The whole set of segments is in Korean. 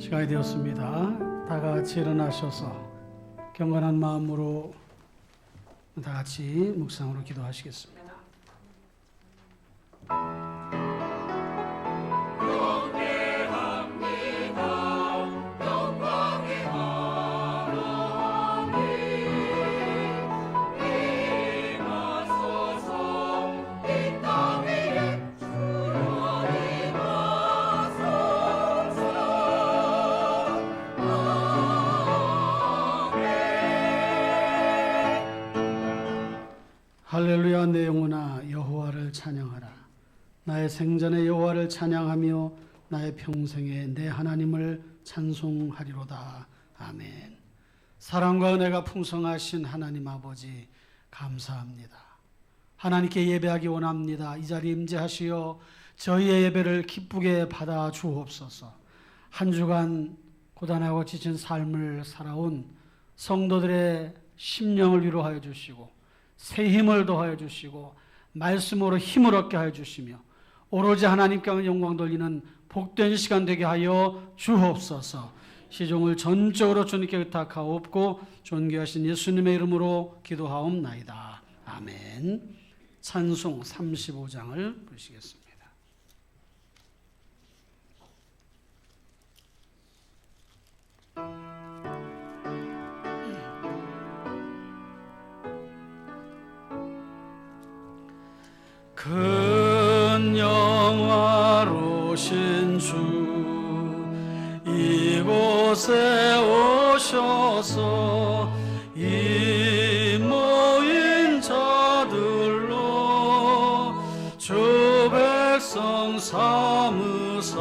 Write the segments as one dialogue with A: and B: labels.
A: 시간이 되었습니다. 다 같이 일어나셔서 경건한 마음으로 다 같이 묵상으로 기도하시겠습니다. 할렐루야. 내 영혼아 여호와를 찬양하라. 나의 생전에 여호와를 찬양하며 나의 평생에 내 하나님을 찬송하리로다. 아멘. 사랑과 은혜가 풍성하신 하나님 아버지 감사합니다. 하나님께 예배하기 원합니다. 이 자리에 임재하시어 저희의 예배를 기쁘게 받아 주옵소서. 한 주간 고단하고 지친 삶을 살아온 성도들의 심령을 위로하여 주시고 새 힘을 더하여 주시고 말씀으로 힘을 얻게 하여 주시며 오로지 하나님께만 영광 돌리는 복된 시간 되게 하여 주옵소서. 시종을 전적으로 주님께 의탁하옵고 존귀하신 예수님의 이름으로 기도하옵나이다. 아멘. 찬송 35장을 부르시겠습니다. 큰 영화로신 주 이곳에 오셔서 이 모인 자들로 주 백성 삼으사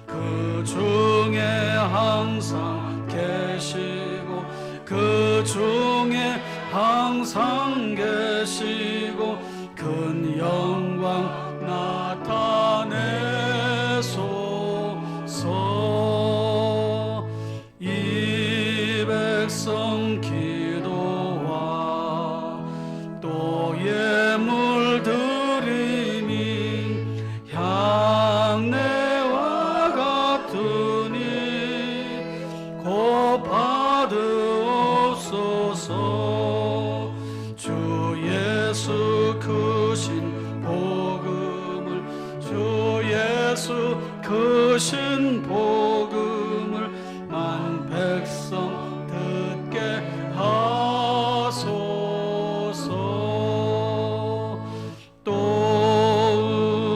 A: 그 중에 항상 계시고 그 중에 항상 계시고 큰 영광 나타내소서. 이 백성 기도와 또 예물 드림이 향내와 같으니 곧 받으옵소서. 주 예수 크신 복음을 주 예수 크신 복음을 만 백성 듣게 하소서. 또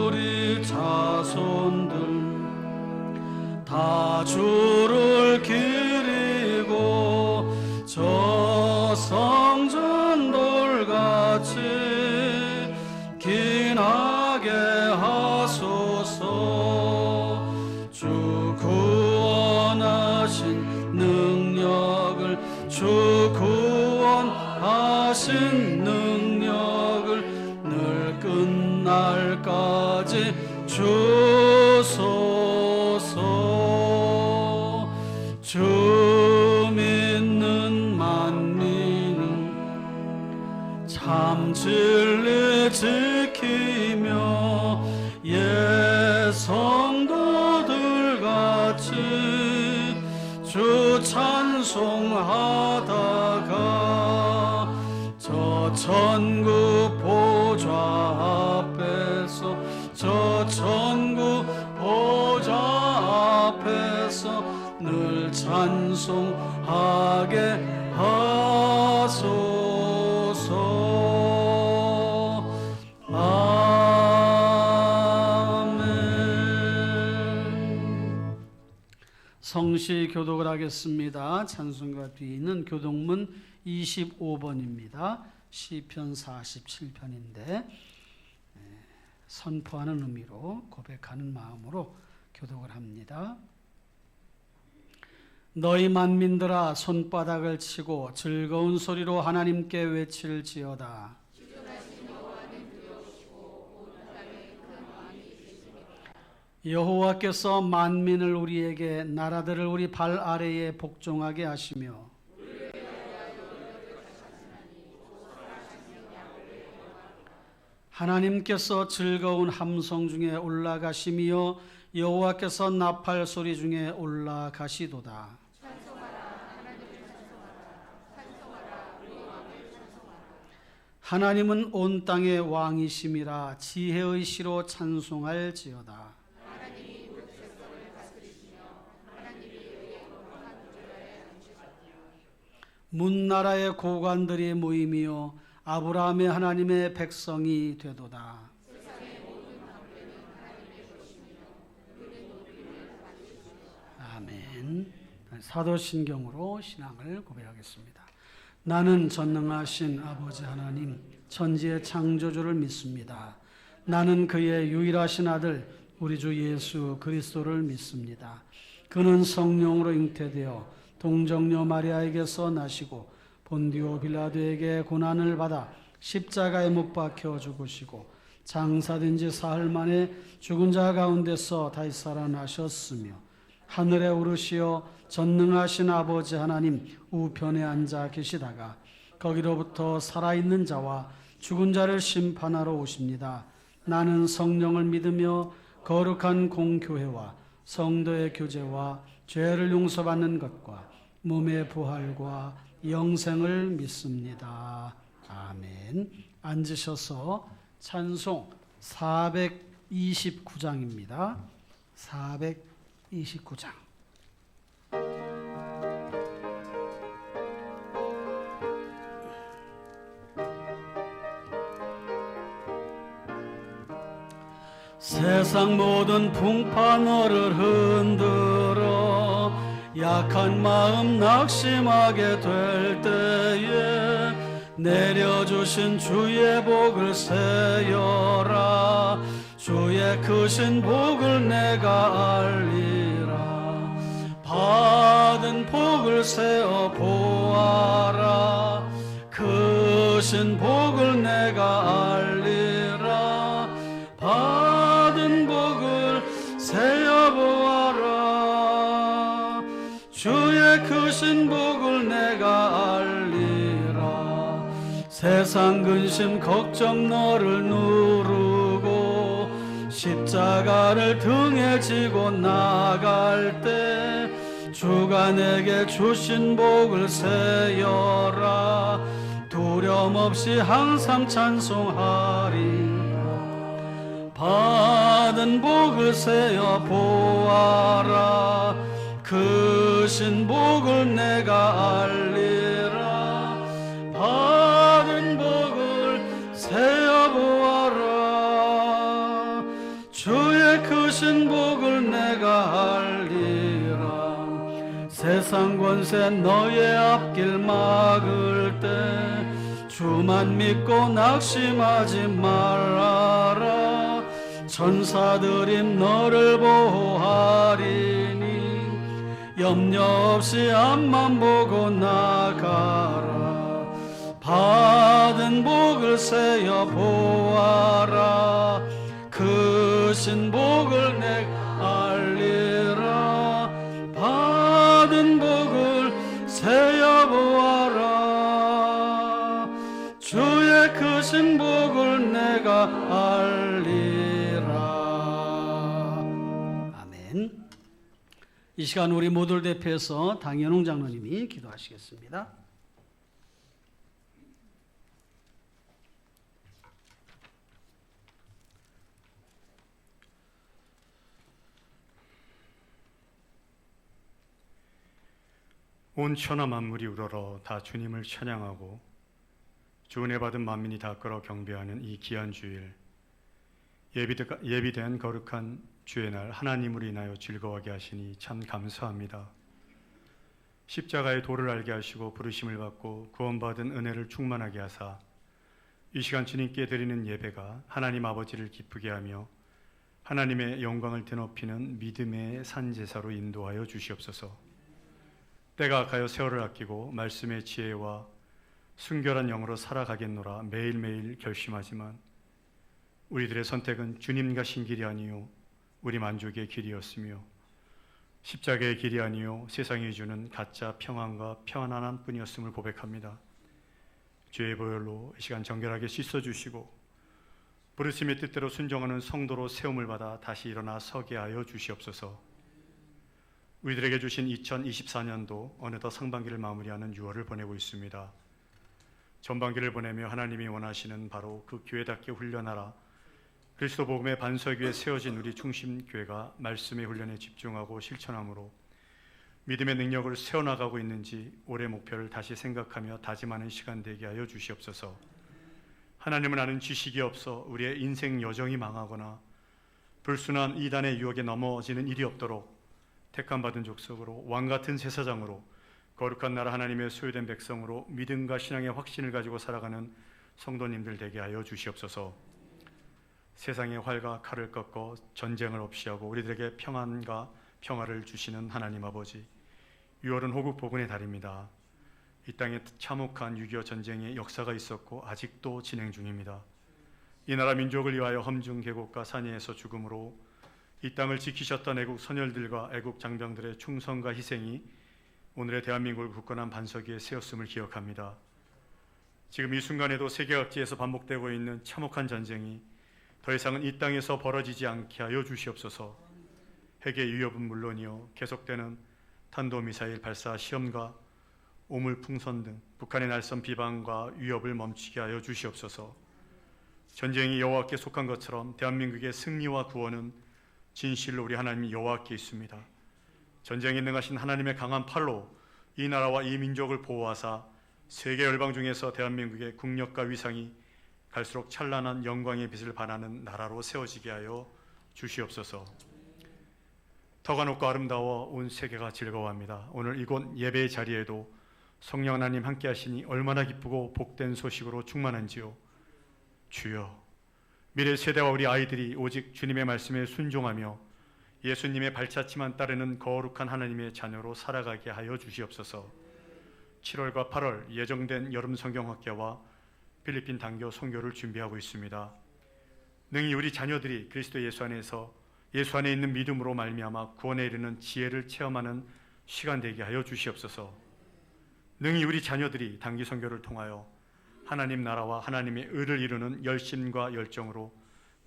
A: 우리 자손들 다 주를 기리고 저 성전 돌같이 기나게 하소서. 주 구원하신 능력을 주 구원하신 능력을 늘 끝날까지 주소서. 주 믿는 만민은 참 진리 지키며 예 성도들 같이 주 찬송하다가 저 천국 보좌 앞에서 저 천국 보좌 앞에서 늘 찬송하게 하소서. 아멘. 성시 교독을 하겠습니다. 찬송가 뒤에 있는 교독문 25번입니다. 시편 47편인데 선포하는 의미로 고백하는 마음으로 교독을 합니다. 너희 만민들아 손바닥을 치고 즐거운 소리로 하나님께 외칠지어다. 여호와께서 만민을 우리에게 나라들을 우리 발 아래에 복종하게 하시며 하나님께서 즐거운 함성 중에 올라가시며 여호와께서 나팔 소리 중에 올라가시도다. 하나님은 온 땅의 왕이심이라 지혜의 시로 찬송할지어다. 문나라의 고관들이 모임이요 아브라함의 하나님의 백성이 되도다. 아멘. 사도신경으로 신앙을 고백하겠습니다. 나는 전능하신 아버지 하나님 천지의 창조주를 믿습니다. 나는 그의 유일하신 아들 우리 주 예수 그리스도를 믿습니다. 그는 성령으로 잉태되어 동정녀 마리아에게서 나시고 본디오 빌라도에게 고난을 받아 십자가에 못 박혀 죽으시고 장사된 지 사흘 만에 죽은 자 가운데서 다시 살아나셨으며 하늘에 오르시어 전능하신 아버지 하나님 우편에 앉아 계시다가 거기로부터 살아있는 자와 죽은 자를 심판하러 오십니다. 나는 성령을 믿으며 거룩한 공교회와 성도의 교제와 죄를 용서받는 것과 몸의 부활과 영생을 믿습니다. 아멘. 앉으셔서 찬송 429장입니다. 429장. 세상 모든 풍파 너를 흔들어 약한 마음 낙심하게 될 때에 내려주신 주의 복을 세어라. 주의 크신 복을 내가 알리라. 받은 복을 세어 보아라. 크신 복을 내가 알리라. 받은 복을 세어 보아라. 주의 크신 복을 내가 알리라. 세상 근심 걱정 너를 누르고 십자가를 등에 지고 나갈 때 주가 내게 주신 복을 세어라. 두려움 없이 항상 찬송하리. 받은 복을 세어 보아라. 크신 복을 내가 알리라. 받은 복을 세어 보아라. 주의 크신 복을 내가 알리라. 세상 권세 너의 앞길 막을 때 주만 믿고 낙심하지 말아라. 천사들이 너를 보호하리니 염려 없이 앞만 보고 나가라. 받은 복을 세어 보아라. 크신 복을 내가 알리라. 받은 복을 세어 보아라. 주의 크신 복을 내가 알리라. 아멘. 이 시간 우리 모두를 대표해서 당연홍 장로님이 기도하시겠습니다.
B: 온 천하 만물이 우러러 다 주님을 찬양하고 주 은혜 받은 만민이 다 끌어 경배하는 이 귀한 주일, 예비된 거룩한 주의 날 하나님으로 인하여 즐거워하게 하시니 참 감사합니다. 십자가의 도를 알게 하시고 부르심을 받고 구원받은 은혜를 충만하게 하사 이 시간 주님께 드리는 예배가 하나님 아버지를 기쁘게 하며 하나님의 영광을 드높이는 믿음의 산제사로 인도하여 주시옵소서. 때가 가여 세월을 아끼고 말씀의 지혜와 순결한 영으로 살아가겠노라 매일매일 결심하지만 우리들의 선택은 주님 가신 길이 아니요 우리 만족의 길이었으며 십자가의 길이 아니요 세상이 주는 가짜 평안과 편안함 뿐이었음을 고백합니다. 주의 보혈로 이 시간 정결하게 씻어주시고 부르심의 뜻대로 순종하는 성도로 세움을 받아 다시 일어나 서게 하여 주시옵소서. 우리들에게 주신 2024년도 어느덧 상반기를 마무리하는 6월을 보내고 있습니다. 전반기를 보내며 하나님이 원하시는 바로 그 교회답게 훈련하라, 그리스도 복음의 반석 위에 세워진 우리 중심교회가 말씀의 훈련에 집중하고 실천함으로 믿음의 능력을 세워나가고 있는지 올해 목표를 다시 생각하며 다짐하는 시간 되게 하여 주시옵소서. 하나님을 아는 지식이 없어 우리의 인생 여정이 망하거나 불순한 이단의 유혹에 넘어지는 일이 없도록 택함받은 족속으로 왕같은 제사장으로 거룩한 나라 하나님의 소유된 백성으로 믿음과 신앙의 확신을 가지고 살아가는 성도님들 되게 하여 주시옵소서. 세상의 활과 칼을 꺾어 전쟁을 없이 하고 우리들에게 평안과 평화를 주시는 하나님 아버지, 6월은 호국 복원의 달입니다. 이 땅에 참혹한 6.25 전쟁의 역사가 있었고 아직도 진행 중입니다. 이 나라 민족을 위하여 험중 계곡과 산야에서 죽음으로 이 땅을 지키셨던 애국 선열들과 애국 장병들의 충성과 희생이 오늘의 대한민국을 굳건한 반석 위에 세웠음을 기억합니다. 지금 이 순간에도 세계 각지에서 반복되고 있는 참혹한 전쟁이 더 이상은 이 땅에서 벌어지지 않게 하여 주시옵소서. 핵의 위협은 물론이요, 계속되는 탄도미사일 발사 시험과 오물 풍선 등 북한의 날선 비방과 위협을 멈추게 하여 주시옵소서. 전쟁이 여호와께 속한 것처럼 대한민국의 승리와 구원은 진실로 우리 하나님 여호와께 있습니다. 전쟁에 능하신 하나님의 강한 팔로 이 나라와 이 민족을 보호하사 세계 열방 중에서 대한민국의 국력과 위상이 갈수록 찬란한 영광의 빛을 발하는 나라로 세워지게 하여 주시옵소서. 터가 높고 아름다워 온 세계가 즐거워합니다. 오늘 이곳 예배의 자리에도 성령 하나님 함께 하시니 얼마나 기쁘고 복된 소식으로 충만한지요. 주여, 미래 세대와 우리 아이들이 오직 주님의 말씀에 순종하며 예수님의 발자취만 따르는 거룩한 하나님의 자녀로 살아가게 하여 주시옵소서. 7월과 8월 예정된 여름 성경학교와 필리핀 단교 선교를 준비하고 있습니다. 능히 우리 자녀들이 그리스도 예수 안에서 예수 안에 있는 믿음으로 말미암아 구원에 이르는 지혜를 체험하는 시간 되게 하여 주시옵소서. 능히 우리 자녀들이 단기 선교를 통하여 하나님 나라와 하나님의 의를 이루는 열심과 열정으로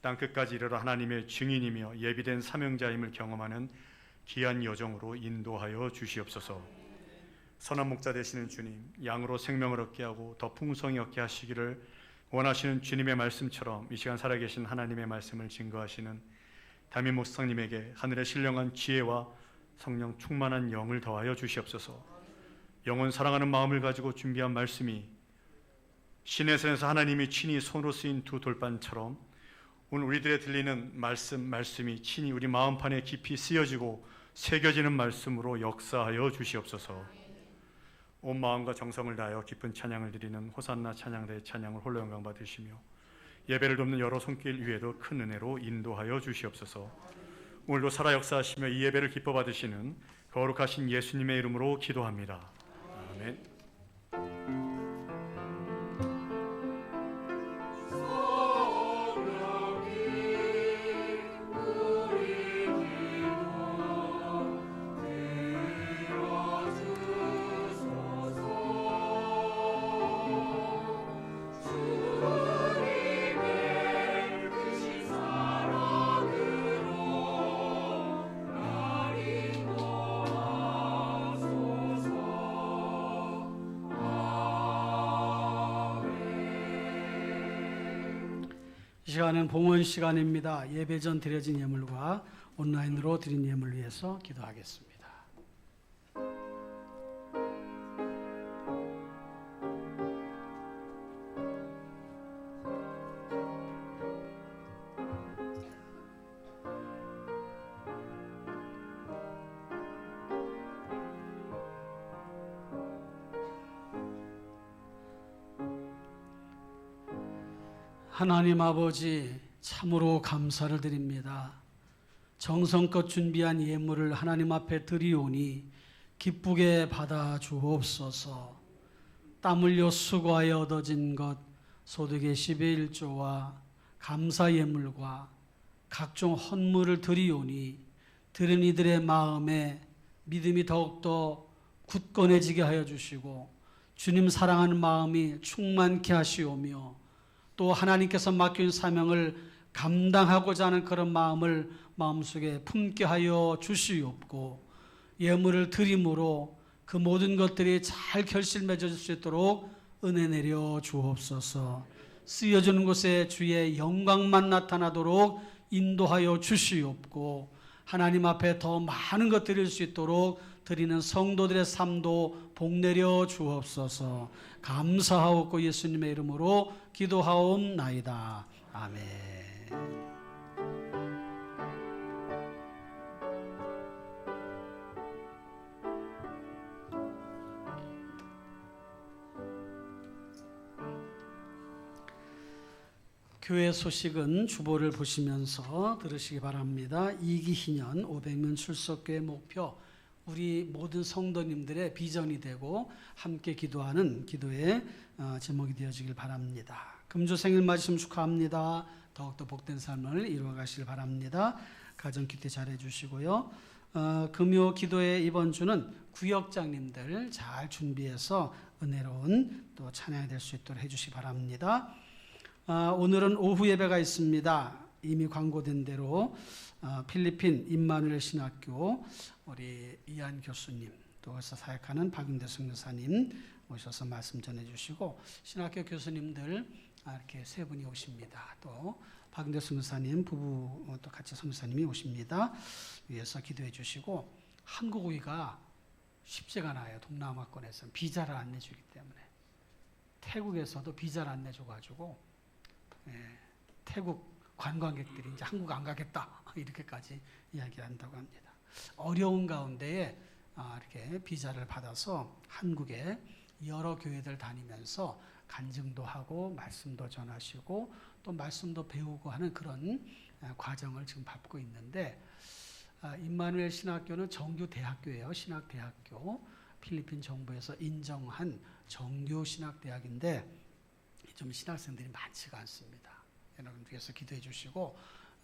B: 땅끝까지 이르러 하나님의 증인이며 예비된 사명자임을 경험하는 귀한 여정으로 인도하여 주시옵소서. 선한 목자 되시는 주님, 양으로 생명을 얻게 하고 더 풍성히 얻게 하시기를 원하시는 주님의 말씀처럼 이 시간 살아계신 하나님의 말씀을 증거하시는 담임 목사님에게 하늘의 신령한 지혜와 성령 충만한 영을 더하여 주시옵소서. 영혼 사랑하는 마음을 가지고 준비한 말씀이 신의 산에서 하나님이 친히 손으로 쓰인 두 돌판처럼 오늘 우리들의 들리는 말씀이 친히 우리 마음판에 깊이 쓰여지고 새겨지는 말씀으로 역사하여 주시옵소서. 온 마음과 정성을 다하여 깊은 찬양을 드리는 호산나 찬양대의 찬양을 홀로 영광 받으시며 예배를 돕는 여러 손길 위에도 큰 은혜로 인도하여 주시옵소서. 오늘도 살아 역사하시며 이 예배를 기뻐 받으시는 거룩하신 예수님의 이름으로 기도합니다. 아멘.
A: 이 시간은 봉헌 시간입니다. 예배 전 드려진 예물과 온라인으로 드린 예물을 위해서 기도하겠습니다. 하나님 아버지, 참으로 감사를 드립니다. 정성껏 준비한 예물을 하나님 앞에 드리오니 기쁘게 받아 주옵소서. 땀 흘려 수고하여 얻어진 것 소득의 10의 1조와 감사 예물과 각종 헌물을 드리오니 들은 이들의 마음에 믿음이 더욱더 굳건해지게 하여 주시고 주님 사랑하는 마음이 충만케 하시오며 또 하나님께서 맡긴 사명을 감당하고자 하는 그런 마음을 마음속에 품게 하여 주시옵고 예물을 드림으로 그 모든 것들이 잘 결실 맺어질 수 있도록 은혜 내려 주옵소서. 쓰여지는 곳에 주의 영광만 나타나도록 인도하여 주시옵고 하나님 앞에 더 많은 것 드릴 수 있도록 드리는 성도들의 삶도 복내려 주옵소서. 감사하옵고 예수님의 이름으로 기도하옵나이다. 아멘. 교회 소식은 주보를 보시면서 들으시기 바랍니다. 2기 희년 500명 출석교회 목표, 우리 모든 성도님들의 비전이 되고 함께 기도하는 기도의 제목이 되어지길 바랍니다. 금주 생일 맞으시면 축하합니다. 더욱더 복된 삶을 이루어가시길 바랍니다. 가정 기대 잘해 주시고요. 금요 기도의 이번 주는 구역장님들 잘 준비해서 은혜로운 또 찬양이 될 수 있도록 해주시기 바랍니다. 오늘은 오후 예배가 있습니다. 이미 광고된 대로 필리핀 임마누엘 신학교 우리 이한 교수님, 또 거기서 사역하는 박윤대 선교사님 오셔서 말씀 전해주시고 신학교 교수님들 이렇게 세 분이 오십니다. 또 박윤대 선교사님 부부 또 같이 선교사님이 오십니다. 위에서 기도해 주시고 한국 오기가 쉽지가 않아요. 동남아권에서는 비자를 안 내주기 때문에 태국에서도 비자를 안 내줘가지고 태국 관광객들이 이제 한국 안 가겠다 이렇게까지 이야기한다고 합니다. 어려운 가운데에 이렇게 비자를 받아서 한국에 여러 교회들 다니면서 간증도 하고 말씀도 전하시고 또 말씀도 배우고 하는 그런 과정을 지금 밟고 있는데 임마누엘 신학교는 정규 대학교예요. 신학대학교. 필리핀 정부에서 인정한 정규 신학대학인데 좀 신학생들이 많지가 않습니다. 여러분 위해서 기도해 주시고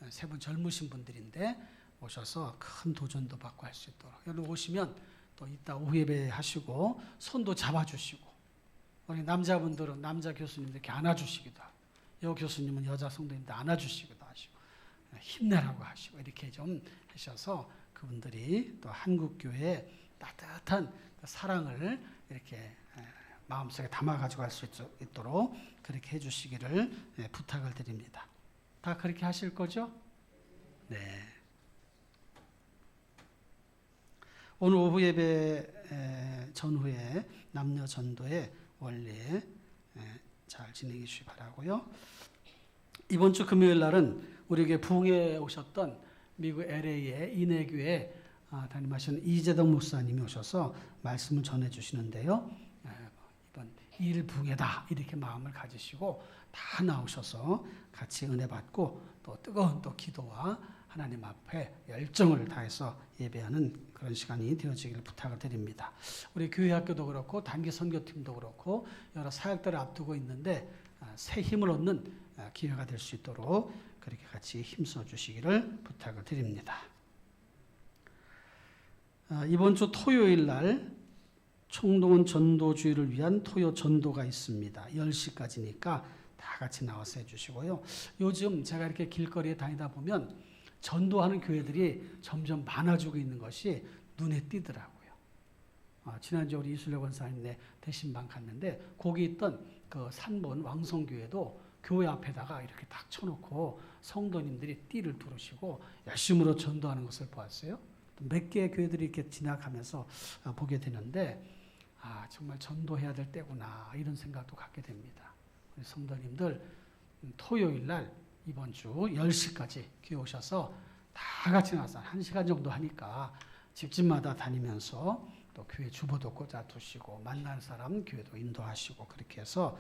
A: 세 분 젊으신 분들인데 오셔서 큰 도전도 받고 할 수 있도록 여러분 오시면 또 이따 오후 예배 하시고 손도 잡아주시고 우리 남자분들은 남자 교수님들 이렇게 안아주시기도 하고 여 교수님은 여자 성도님들 안아주시기도 하시고 힘내라고 하시고 이렇게 좀 하셔서 그분들이 또 한국교회의 따뜻한 사랑을 이렇게 마음속에 담아가지고 갈 수 있도록 그렇게 해주시기를 부탁을 드립니다. 다 그렇게 하실 거죠? 네. 오늘 오후 예배 전후에 남녀 전도의 원리 잘 진행해 주시기 바라고요. 이번 주 금요일 날은 우리에게 부흥에 오셨던 미국 LA의 인해교회 담임하시는 이재덕 목사님이 오셔서 말씀을 전해 주시는데요. 이번 일붕에다 이렇게 마음을 가지시고 다 나오셔서 같이 은혜 받고 또 뜨거운 또 기도와 하나님 앞에 열정을 다해서 예배하는 그런 시간이 되어지기를 부탁을 드립니다. 우리 교회 학교도 그렇고 단기 선교팀도 그렇고 여러 사역들을 앞두고 있는데 새 힘을 얻는 기회가 될 수 있도록 그렇게 같이 힘써 주시기를 부탁을 드립니다. 이번 주 토요일 날 총동원 전도주의를 위한 토요 전도가 있습니다. 10시까지니까 다 같이 나와서 해주시고요. 요즘 제가 이렇게 길거리에 다니다 보면 전도하는 교회들이 점점 많아지고 있는 것이 눈에 띄더라고요. 지난주에 우리 이순례 권사님 대신방 갔는데 거기 있던 그 산본 왕성교회도 교회 앞에다가 이렇게 딱 쳐놓고 성도님들이 띠를 두르시고 열심으로 전도하는 것을 보았어요. 몇 개의 교회들이 이렇게 지나가면서 보게 되는데 정말 전도해야 될 때구나 이런 생각도 갖게 됩니다. 우리 성도님들 토요일 날 이번 주 10시까지 교회 오셔서 다 같이 나와서 1시간 정도 하니까 집집마다 다니면서 또 교회 주보도 꽂아두시고 만난 사람 교회도 인도하시고 그렇게 해서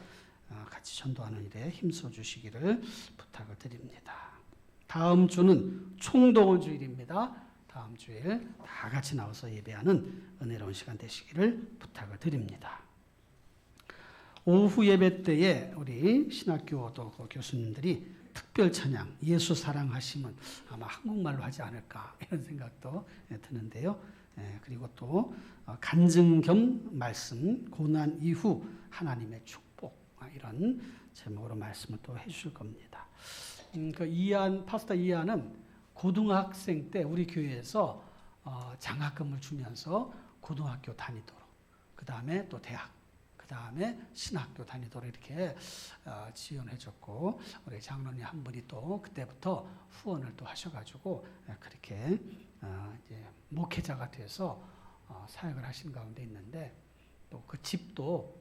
A: 같이 전도하는 일에 힘써 주시기를 부탁을 드립니다. 다음 주는 총동원 주일입니다. 다음 주일 다 같이 나와서 예배하는 은혜로운 시간 되시기를 부탁을 드립니다. 오후 예배 때에 우리 신학교도 교수님들이 특별 찬양 예수 사랑하심은 아마 한국말로 하지 않을까 이런 생각도 드는데요. 그리고 또 간증 겸 말씀 고난 이후 하나님의 축복 이런 제목으로 말씀을 또 해주실 겁니다. 파스터 이안은 고등학생 때 우리 교회에서 장학금을 주면서 고등학교 다니도록, 그 다음에 또 대학, 그 다음에 신학교 다니도록 이렇게 지원해줬고, 우리 장로님 한 분이 또 그때부터 후원을 또 하셔가지고 그렇게 이제 목회자가 돼서 사역을 하신 가운데 있는데, 또 그 집도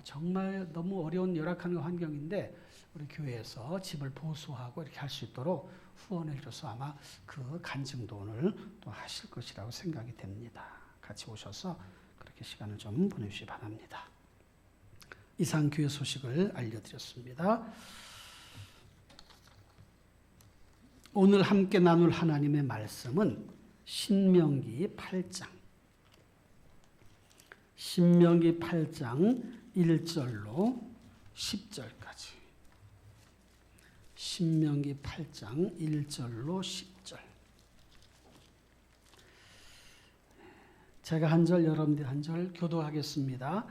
A: 정말 너무 어려운 열악한 환경인데 우리 교회에서 집을 보수하고 이렇게 할 수 있도록 후원을 해줘서 아마 그 간증돈을 또 하실 것이라고 생각이 됩니다. 같이 오셔서 그렇게 시간을 좀 보내주시기 바랍니다. 이상 교회 소식을 알려드렸습니다. 오늘 함께 나눌 하나님의 말씀은 신명기 8장 1절로 10절까지. 신명기 8장 1절로 10절. 제가 한 절, 여러분들 한 절 교도하겠습니다.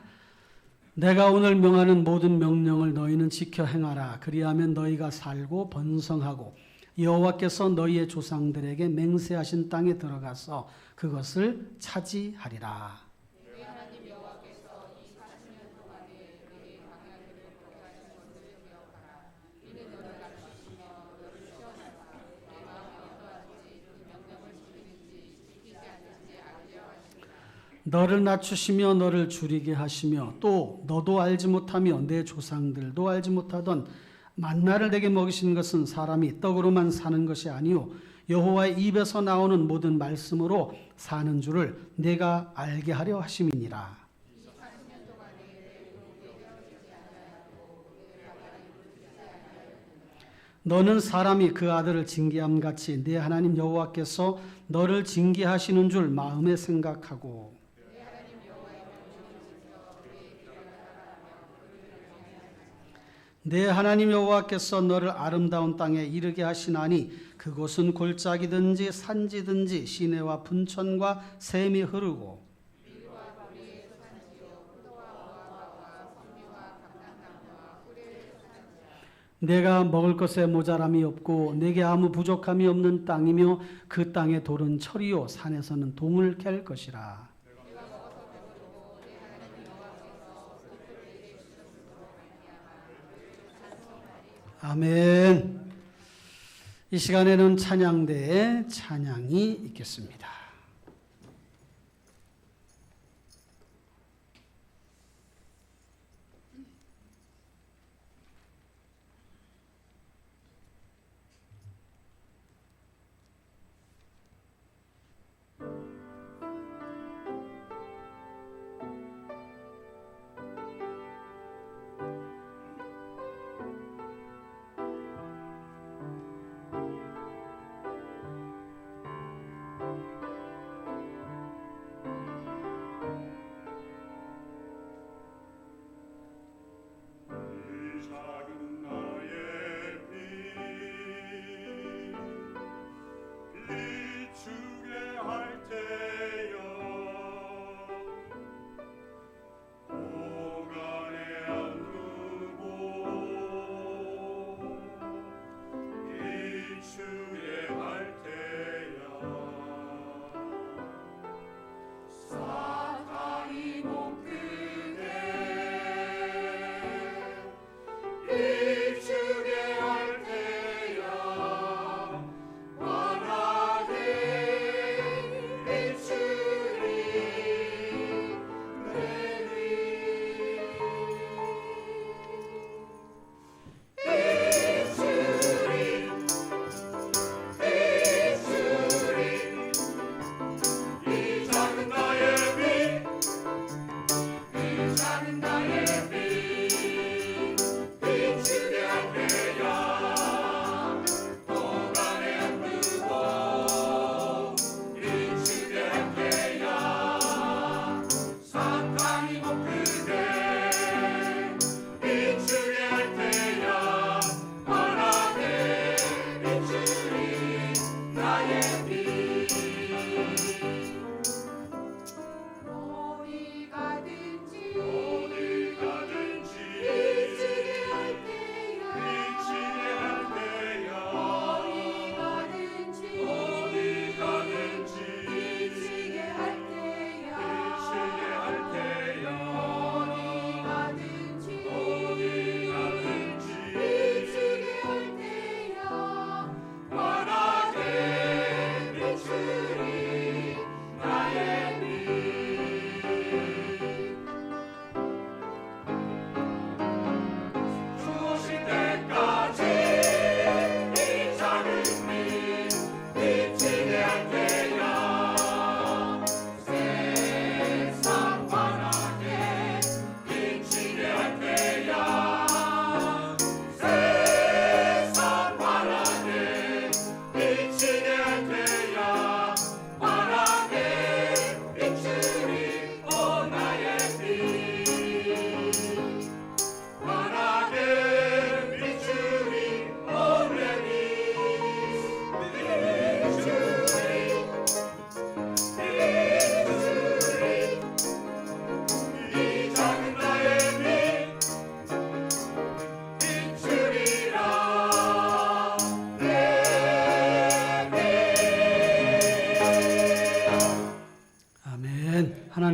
A: 내가 오늘 명하는 모든 명령을 너희는 지켜 행하라. 그리하면 너희가 살고 번성하고 여호와께서 너희의 조상들에게 맹세하신 땅에 들어가서 그것을 차지하리라. 너를 낮추시며 너를 줄이게 하시며 또 너도 알지 못하며 내 조상들도 알지 못하던 만나를 내게 먹이신 것은 사람이 떡으로만 사는 것이 아니요 여호와의 입에서 나오는 모든 말씀으로 사는 줄을 내가 알게 하려 하심이니라. 너는 사람이 그 아들을 징계함 같이 내 하나님 여호와께서 너를 징계하시는 줄 마음에 생각하고 내 하나님 여호와께서 너를 아름다운 땅에 이르게 하시나니 그곳은 골짜기든지 산지든지 시내와 분천과 샘이 흐르고 내가 먹을 것에 모자람이 없고 내게 아무 부족함이 없는 땅이며 그 땅의 돌은 철이요 산에서는 동을 캘 것이라. 아멘. 이 시간에는 찬양대의 찬양이 있겠습니다.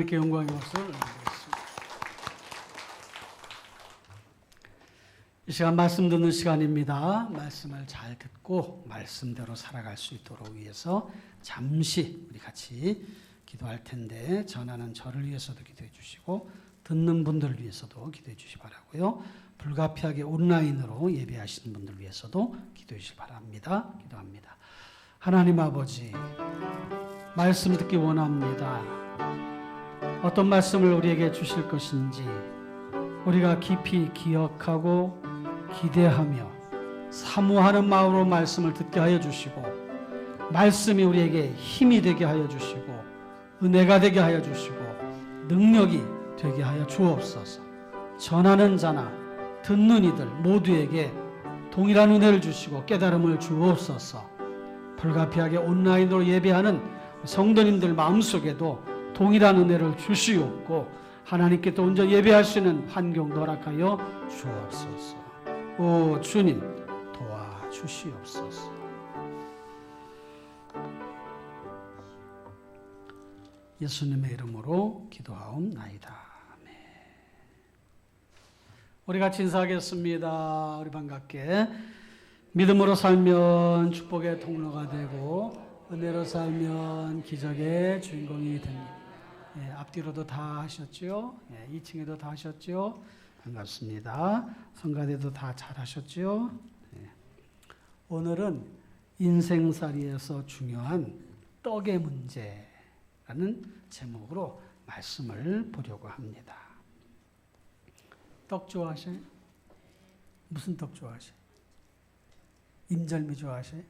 A: 하나님께 영광의 박수를 올리겠습니다. 이 시간 말씀 듣는 시간입니다. 말씀을 잘 듣고 말씀대로 살아갈 수 있도록 위해서 잠시 우리 같이 기도할 텐데, 전하는 저를 위해서도 기도해 주시고 듣는 분들을 위해서도 기도해 주시기 바라고요. 불가피하게 온라인으로 예배하시는 분들 위해서도 기도해 주시기 바랍니다. 기도합니다. 하나님 아버지, 말씀 듣기 원합니다. 어떤 말씀을 우리에게 주실 것인지 우리가 깊이 기억하고 기대하며 사모하는 마음으로 말씀을 듣게 하여 주시고, 말씀이 우리에게 힘이 되게 하여 주시고 은혜가 되게 하여 주시고 능력이 되게 하여 주옵소서. 전하는 자나 듣는 이들 모두에게 동일한 은혜를 주시고 깨달음을 주옵소서. 불가피하게 온라인으로 예배하는 성도님들 마음속에도 동일한 은혜를 주시옵고 하나님께 또 온전히 예배할 수 있는 환경도 허락하여 주옵소서. 오 주님, 도와주시옵소서. 예수님의 이름으로 기도하옵나이다. 아멘. 우리 같이 인사하겠습니다. 우리 반갑게. 믿음으로 살면 축복의 통로가 되고 은혜로 살면 기적의 주인공이 됩니다. 예, 앞뒤로도 다 하셨죠? 예, 2층에도 다 하셨죠? 반갑습니다. 성가대도 다 잘하셨죠? 예. 오늘은 인생살이에서 중요한 떡의 문제라는 제목으로 말씀을 보려고 합니다. 떡 좋아하세요? 무슨 떡 좋아하세요? 인절미 좋아하세요?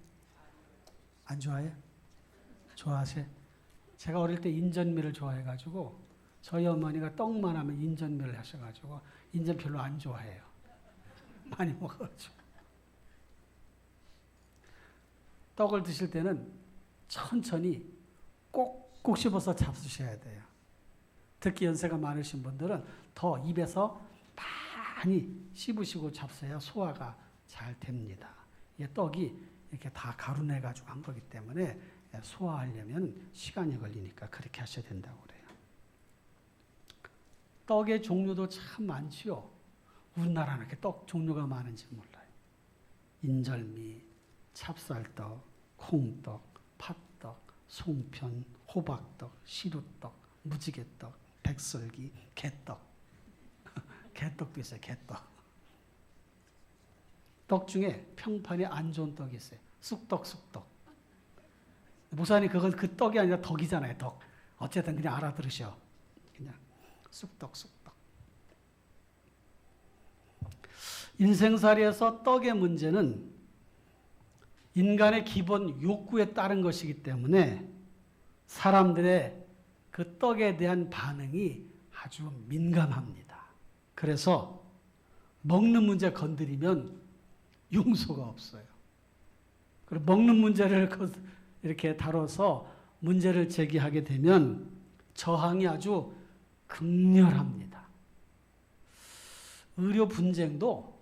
A: 안 좋아해요? 좋아하세요? 제가 어릴 때 인절미를 좋아해가지고 저희 어머니가 떡만 하면 인절미를 하셔가지고 인절 별로 안 좋아해요. 많이 먹어가지고. 떡을 드실 때는 천천히 꼭꼭 씹어서 잡수셔야 돼요. 특히 연세가 많으신 분들은 더 입에서 많이 씹으시고 잡숴야 소화가 잘 됩니다. 이 떡이 이렇게 다 가루내가지고 한 거기 때문에 소화하려면 시간이 걸리니까 그렇게 하셔야 된다고 그래요. 떡의 종류도 참 많지요. 우리나라는 이렇게 떡 종류가 많은지 몰라요. 인절미, 찹쌀떡, 콩떡, 팥떡, 송편, 호박떡, 시루떡, 무지개떡, 백설기, 개떡. 개떡도 있어요. 개떡. 떡 중에 평판이 안 좋은 떡이 있어요. 쑥떡, 쑥떡. 목사님 그건 그 떡이 아니라 덕이잖아요. 덕. 어쨌든 그냥 알아들으셔. 그냥 쑥떡, 쑥떡. 인생살이에서 떡의 문제는 인간의 기본 욕구에 따른 것이기 때문에 사람들의 그 떡에 대한 반응이 아주 민감합니다. 그래서 먹는 문제 건드리면 용서가 없어요. 그리고 먹는 문제를 이렇게 다뤄서 문제를 제기하게 되면 저항이 아주 극렬합니다. 의료 분쟁도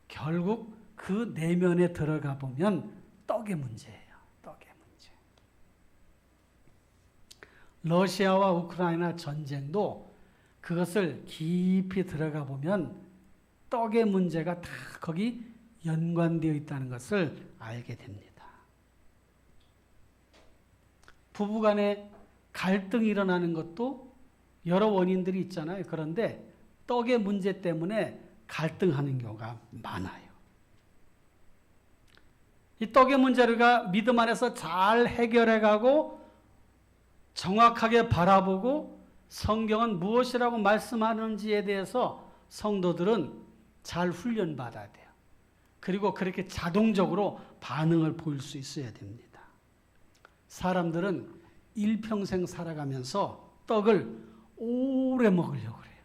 A: 결국 그 내면에 들어가 보면 떡의 문제예요. 떡의 문제. 러시아와 우크라이나 전쟁도 그것을 깊이 들어가 보면 떡의 문제가 다 거기 연관되어 있다는 것을 알게 됩니다. 부부간에 갈등이 일어나는 것도 여러 원인들이 있잖아요. 그런데 떡의 문제 때문에 갈등하는 경우가 많아요. 이 떡의 문제를 믿음 안에서 잘 해결해가고 정확하게 바라보고 성경은 무엇이라고 말씀하는지에 대해서 성도들은 잘 훈련받아야 돼요. 그리고 그렇게 자동적으로 반응을 보일 수 있어야 됩니다. 사람들은 일평생 살아가면서 떡을 오래 먹으려고 해요.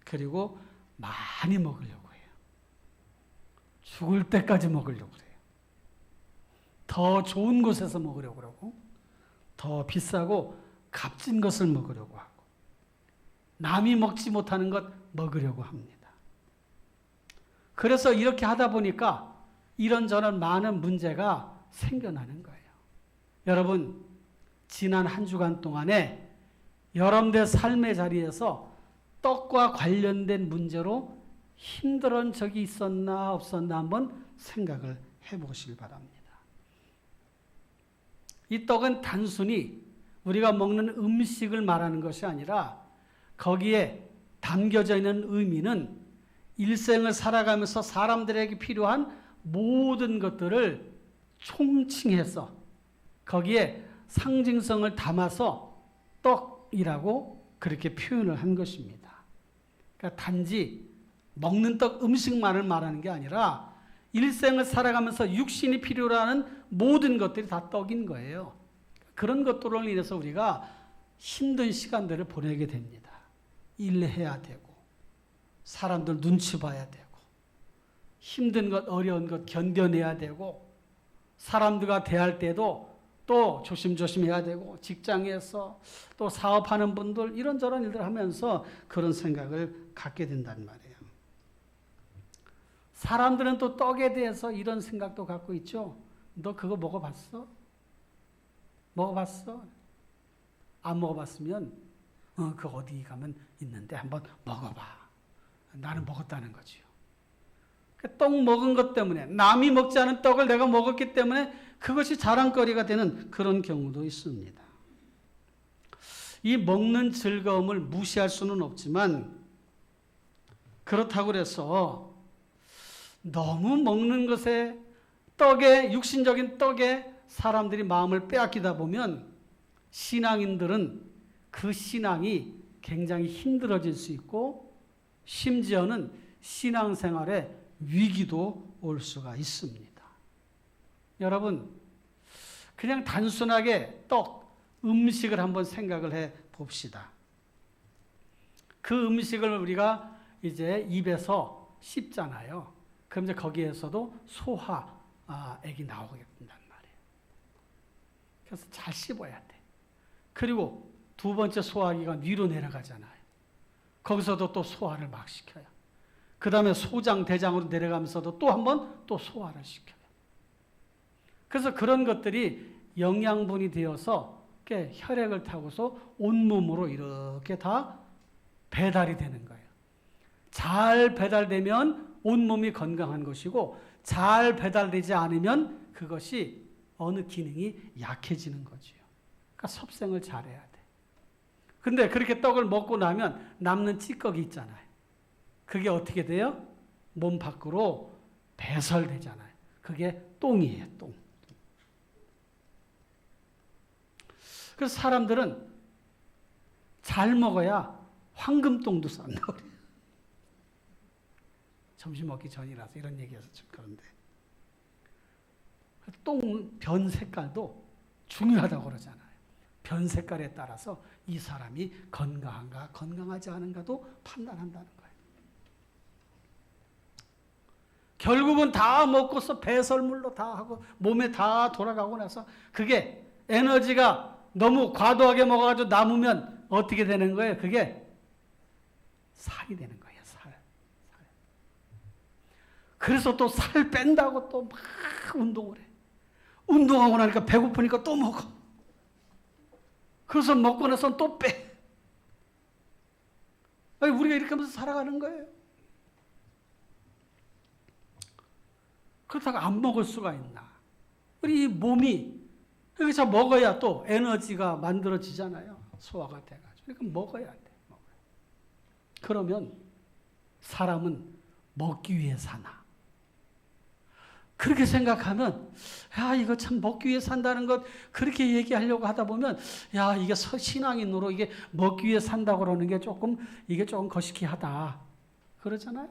A: 그리고 많이 먹으려고 해요. 죽을 때까지 먹으려고 해요. 더 좋은 곳에서 먹으려고 그러고 더 비싸고 값진 것을 먹으려고 하고 남이 먹지 못하는 것 먹으려고 합니다. 그래서 이렇게 하다 보니까 이런저런 많은 문제가 생겨나는 거예요. 여러분, 지난 한 주간 동안에 여러분들 삶의 자리에서 떡과 관련된 문제로 힘들은 적이 있었나 없었나 한번 생각을 해보시길 바랍니다. 이 떡은 단순히 우리가 먹는 음식을 말하는 것이 아니라 거기에 담겨져 있는 의미는 일생을 살아가면서 사람들에게 필요한 모든 것들을 총칭해서 거기에 상징성을 담아서 떡이라고 그렇게 표현을 한 것입니다. 그러니까 단지 먹는 떡 음식만을 말하는 게 아니라 일생을 살아가면서 육신이 필요로 하는 모든 것들이 다 떡인 거예요. 그런 것들로 인해서 우리가 힘든 시간들을 보내게 됩니다. 일해야 되고 사람들 눈치 봐야 되고 힘든 것 어려운 것 견뎌내야 되고 사람들과 대할 때도 또 조심조심해야 되고 직장에서 또 사업하는 분들 이런저런 일들 하면서 그런 생각을 갖게 된단 말이에요. 사람들은 또 떡에 대해서 이런 생각도 갖고 있죠. 너 그거 먹어봤어? 먹어봤어? 안 먹어봤으면 그 어디 가면 있는데 한번 먹어봐. 나는 먹었다는 거지요. 떡 먹은 것 때문에 남이 먹지 않은 떡을 내가 먹었기 때문에 그것이 자랑거리가 되는 그런 경우도 있습니다. 이 먹는 즐거움을 무시할 수는 없지만 그렇다고 해서 너무 먹는 것에 떡에 육신적인 떡에 사람들이 마음을 빼앗기다 보면 신앙인들은 그 신앙이 굉장히 힘들어질 수 있고 심지어는 신앙생활에 위기도 올 수가 있습니다. 여러분, 그냥 단순하게 떡, 음식을 한번 생각을 해 봅시다. 그 음식을 우리가 이제 입에서 씹잖아요. 그럼 이제 거기에서도 소화액이 나오게 된단 말이에요. 그래서 잘 씹어야 돼. 그리고 두 번째 소화기가 위로 내려가잖아요. 거기서도 또 소화를 막 시켜요. 그 다음에 소장, 대장으로 내려가면서도 또 한 번 또 소화를 시켜요. 그래서 그런 것들이 영양분이 되어서 혈액을 타고서 온몸으로 이렇게 다 배달이 되는 거예요. 잘 배달되면 온몸이 건강한 것이고 잘 배달되지 않으면 그것이 어느 기능이 약해지는 거지요. 그러니까 섭생을 잘해야 돼. 근데 그렇게 떡을 먹고 나면 남는 찌꺼기 있잖아요. 그게 어떻게 돼요? 몸 밖으로 배설되잖아요. 그게 똥이에요, 똥. 그래서 사람들은 잘 먹어야 황금똥도 싼다 그래요. 점심 먹기 전이라서 이런 얘기해서 좀 그런데. 똥 변 색깔도 중요하다고 그러잖아요. 변 색깔에 따라서 이 사람이 건강한가 건강하지 않은가도 판단한다는 거예요. 결국은 다 먹고서 배설물로 다 하고 몸에 다 돌아가고 나서 그게 에너지가 너무 과도하게 먹어가지고 남으면 어떻게 되는 거예요? 그게 살이 되는 거예요. 살. 그래서 또 살 뺀다고 또 막 운동을 해. 운동하고 나니까 배고프니까 또 먹어. 그래서 먹고 나서 또 빼. 아니, 우리가 이렇게 하면서 살아가는 거예요. 그렇다고 안 먹을 수가 있나? 우리 몸이 여기서 먹어야 또 에너지가 만들어지잖아요. 소화가 돼가지고. 그러니까 먹어야 돼. 그러면 사람은 먹기 위해 사나? 그렇게 생각하면 야 이거 참 먹기 위해 산다는 것 그렇게 얘기하려고 하다 보면 야 이게 신앙인으로 이게 먹기 위해 산다고 그러는 게 이게 조금 거시기하다 그러잖아요.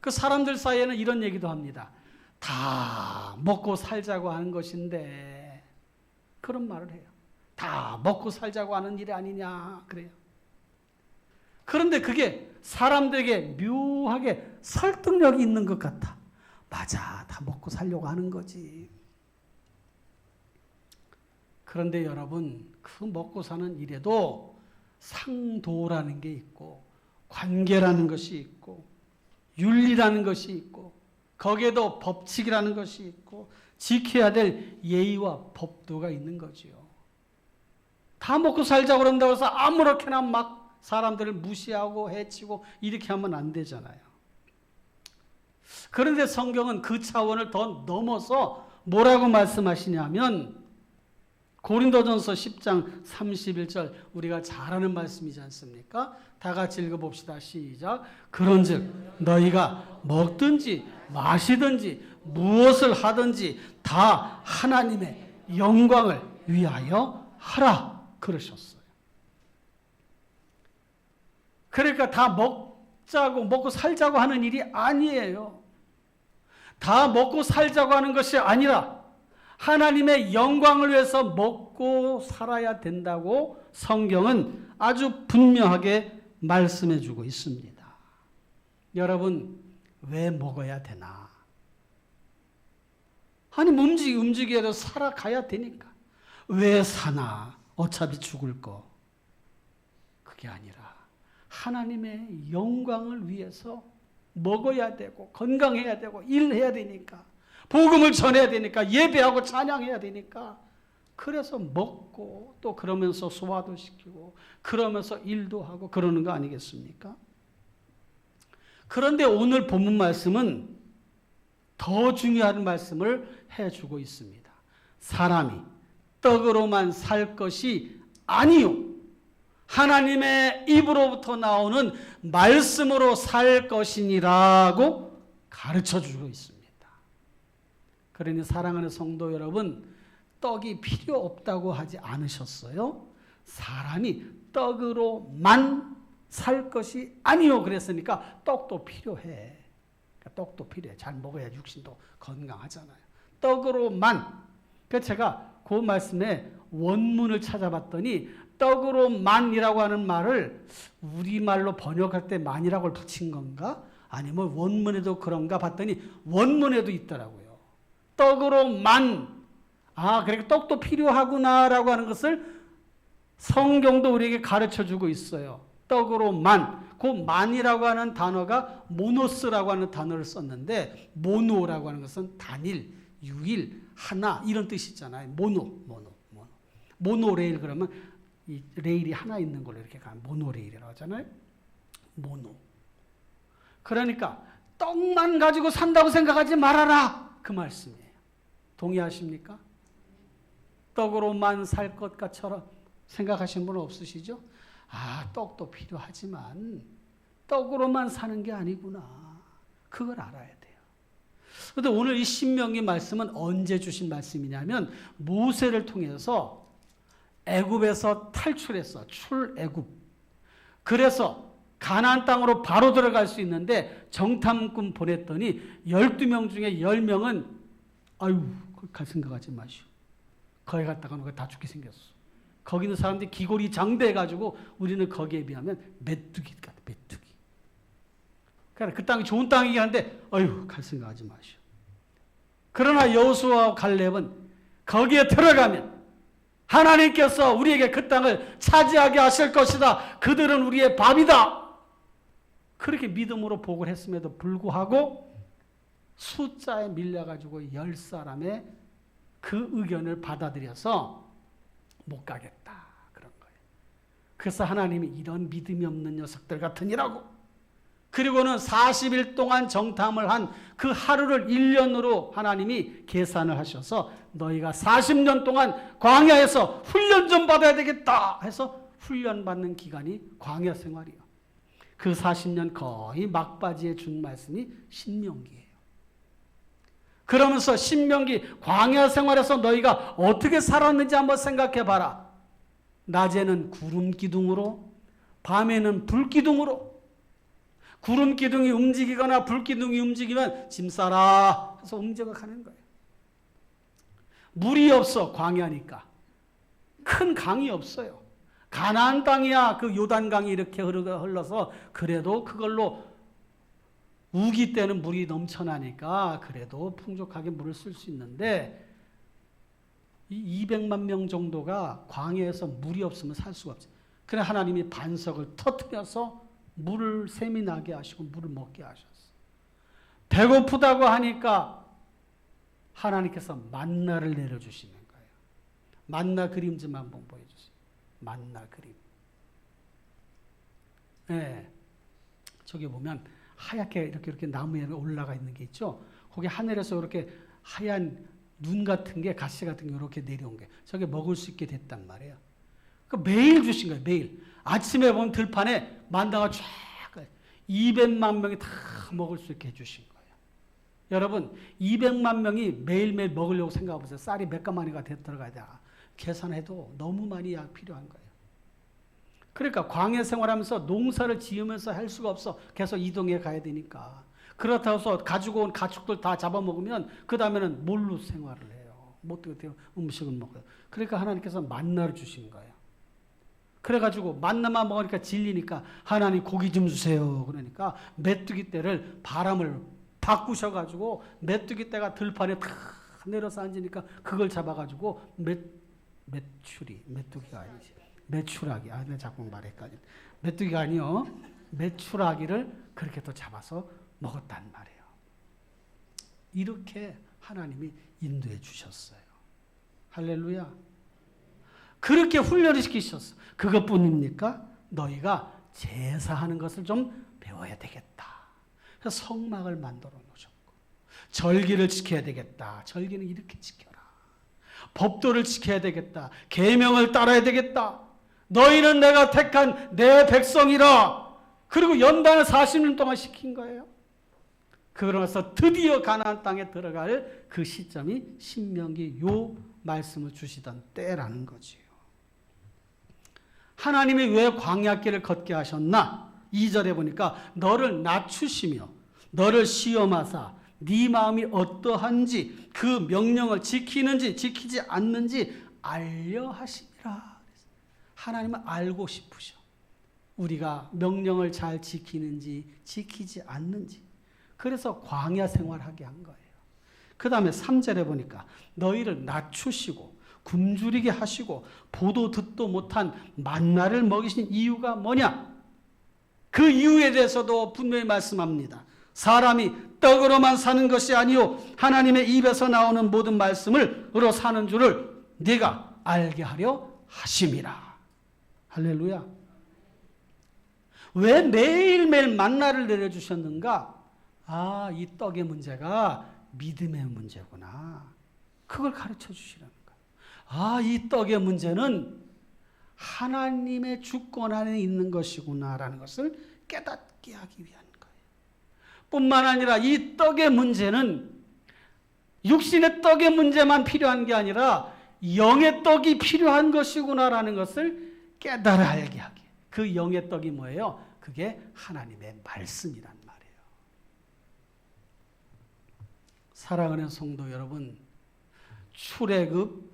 A: 그 사람들 사이에는 이런 얘기도 합니다. 다 먹고 살자고 하는 것인데 그런 말을 해요. 다 먹고 살자고 하는 일이 아니냐 그래요. 그런데 그게 사람들에게 묘하게 설득력이 있는 것 같아. 맞아, 다 먹고 살려고 하는 거지. 그런데 여러분, 그 먹고 사는 일에도 상도라는 게 있고 관계라는 것이 있고 윤리라는 것이 있고 거기에도 법칙이라는 것이 있고 지켜야 될 예의와 법도가 있는 거지요. 다 먹고 살자고 그런다고 해서 아무렇게나 막 사람들을 무시하고 해치고 이렇게 하면 안 되잖아요. 그런데 성경은 그 차원을 더 넘어서 뭐라고 말씀하시냐면 고린도전서 10장 31절 우리가 잘 아는 말씀이지 않습니까? 다 같이 읽어봅시다. 시작. 그런즉 너희가 먹든지 마시든지 무엇을 하든지 다 하나님의 영광을 위하여 하라 그러셨어요. 그러니까 다 먹고 살자고 하는 일이 아니에요. 다 먹고 살자고 하는 것이 아니라 하나님의 영광을 위해서 먹고 살아야 된다고 성경은 아주 분명하게 말씀해 주고 있습니다. 여러분, 왜 먹어야 되나? 아니, 움직여도 살아가야 되니까. 왜 사나? 어차피 죽을 거. 그게 아니라 하나님의 영광을 위해서 먹어야 되고 건강해야 되고 일해야 되니까 복음을 전해야 되니까 예배하고 찬양해야 되니까 그래서 먹고 또 그러면서 소화도 시키고 그러면서 일도 하고 그러는 거 아니겠습니까? 그런데 오늘 본문 말씀은 더 중요한 말씀을 해주고 있습니다. 사람이 떡으로만 살 것이 아니요 하나님의 입으로부터 나오는 말씀으로 살 것이니라고 가르쳐주고 있습니다. 그러니 사랑하는 성도 여러분, 떡이 필요 없다고 하지 않으셨어요? 사람이 떡으로만 살 것이 아니요 그랬으니까 떡도 필요해. 떡도 필요해. 잘 먹어야 육신도 건강하잖아요. 떡으로만. 그래서 제가 그 말씀에 원문을 찾아봤더니 떡으로만이라고 하는 말을 우리말로 번역할 때 만이라고 붙인 건가? 아니면 원문에도 그런가 봤더니 원문에도 있더라고요. 떡으로만. 그러니까 떡도 필요하구나라고 하는 것을 성경도 우리에게 가르쳐주고 있어요. 떡으로만. 그 만이라고 하는 단어가 모노스라고 하는 단어를 썼는데 모노라고 하는 것은 단일, 유일, 하나 이런 뜻이 있잖아요. 모노레일 그러면 이 레일이 하나 있는 걸로 이렇게 가면 모노레일이라고 하잖아요. 모노. 그러니까 떡만 가지고 산다고 생각하지 말아라. 그 말씀이에요. 동의하십니까? 떡으로만 살 것처럼 생각하시는 분 없으시죠? 떡도 필요하지만 떡으로만 사는 게 아니구나. 그걸 알아야 돼요. 그런데 오늘 이 신명기 말씀은 언제 주신 말씀이냐면 모세를 통해서 애굽에서 탈출했어. 출애굽. 그래서 가나안 땅으로 바로 들어갈 수 있는데 정탐꾼 보냈더니 12명 중에 10명은 거기 갈 생각하지 마시오. 거기 갔다가 누가 다 죽게 생겼어. 거기 있는 사람들이 기골이 장대해가지고 우리는 거기에 비하면 메뚜기 같아. 메뚜기. 그러니까 그 땅이 좋은 땅이긴 한데 갈 생각하지 마시오. 그러나 여호수아와 갈렙은 거기에 들어가면 하나님께서 우리에게 그 땅을 차지하게 하실 것이다. 그들은 우리의 밥이다. 그렇게 믿음으로 복을 했음에도 불구하고 숫자에 밀려가지고 10사람의 그 의견을 받아들여서 못 가겠다. 그런 거예요. 그래서 하나님이 이런 믿음이 없는 녀석들 같으니라고. 그리고는 40일 동안 정탐을 한 그 하루를 1년으로 하나님이 계산을 하셔서 너희가 40년 동안 광야에서 훈련 좀 받아야 되겠다 해서 훈련받는 기간이 광야 생활이에요. 그 40년 거의 막바지에 준 말씀이 신명기예요. 그러면서 신명기 광야 생활에서 너희가 어떻게 살았는지 한번 생각해 봐라. 낮에는 구름 기둥으로, 밤에는 불 기둥으로. 구름 기둥이 움직이거나 불 기둥이 움직이면 짐 싸라 해서 움직여가는 거예요. 물이 없어. 광야니까. 큰 강이 없어요. 가나안 땅이야. 그 요단강이 이렇게 흘러서 그래도 그걸로 우기 때는 물이 넘쳐나니까 그래도 풍족하게 물을 쓸 수 있는데 이 200만 명 정도가 광야에서 물이 없으면 살 수가 없어요. 그래 하나님이 반석을 터뜨려서 물을 샘이 나게 하시고 물을 먹게 하셨어요. 배고프다고 하니까 하나님께서 만나를 내려주시는 거예요. 만나 그림 좀 한번 보여주세요. 만나 그림. 네. 저기 보면 하얗게 이렇게 나무에 올라가 있는 게 있죠. 거기 하늘에서 이렇게 하얀 눈 같은 게 가시 같은 게 이렇게 내려온 게 저게 먹을 수 있게 됐단 말이에요. 그 매일 주신 거예요. 매일. 아침에 보면 들판에 만다가 쫙 200만 명이 다 먹을 수 있게 해주신 거예요. 여러분 200만 명이 매일매일 먹으려고 생각해 보세요. 쌀이 몇 가마니가 들어가야 돼. 계산해도 너무 많이 필요한 거예요. 그러니까 광야 생활하면서 농사를 지으면서 할 수가 없어. 계속 이동해 가야 되니까. 그렇다고 해서 가지고 온 가축들 다 잡아먹으면 그 다음에는 뭘로 생활을 해요? 어떻게 음식을 먹어요? 그러니까 하나님께서 만나를 주신 거예요. 그래가지고 만나만 먹으니까 질리니까 하나님 고기 좀 주세요. 그러니까 메뚜기 떼를 바람을 바꾸셔가지고 메뚜기 떼가 들판에 탁 내려서 앉으니까 그걸 잡아가지고 메뚜기가 아니지. 메추라기. 내가 자꾸 말했까지. 메뚜기가 아니요. 메추라기를 그렇게 또 잡아서 먹었단 말이에요. 이렇게 하나님이 인도해 주셨어요. 할렐루야. 그렇게 훈련을 시키셨어. 그것뿐입니까? 너희가 제사하는 것을 좀 배워야 되겠다. 그래서 성막을 만들어 놓으셨고 절기를 지켜야 되겠다. 절기는 이렇게 지켜라. 법도를 지켜야 되겠다. 계명을 따라야 되겠다. 너희는 내가 택한 내 백성이라. 그리고 연단을 40년 동안 시킨 거예요. 그러면서 드디어 가나안 땅에 들어갈 그 시점이 신명기 요 말씀을 주시던 때라는 거지요. 하나님이 왜 광야길을 걷게 하셨나? 2절에 보니까 너를 낮추시며 너를 시험하사 네 마음이 어떠한지 그 명령을 지키는지 지키지 않는지 알려 하시니라. 하나님은 알고 싶으셔. 우리가 명령을 잘 지키는지 지키지 않는지. 그래서 광야 생활하게 한 거예요. 그 다음에 3절에 보니까 너희를 낮추시고 굶주리게 하시고 보도 듣도 못한 만나를 먹이신 이유가 뭐냐? 그 이유에 대해서도 분명히 말씀합니다. 사람이 떡으로만 사는 것이 아니요 하나님의 입에서 나오는 모든 말씀으로 사는 줄을 네가 알게 하려 하심이라. 할렐루야. 왜 매일매일 만나를 내려주셨는가? 이 떡의 문제가 믿음의 문제구나. 그걸 가르쳐 주시라는 거예요. 이 떡의 문제는 하나님의 주권 안에 있는 것이구나라는 것을 깨닫게 하기 위한 거예요. 뿐만 아니라 이 떡의 문제는 육신의 떡의 문제만 필요한 게 아니라 영의 떡이 필요한 것이구나라는 것을 깨달아 알게 하기. 그 영의 떡이 뭐예요? 그게 하나님의 말씀이란 말이에요. 사랑하는 성도 여러분, 출애굽,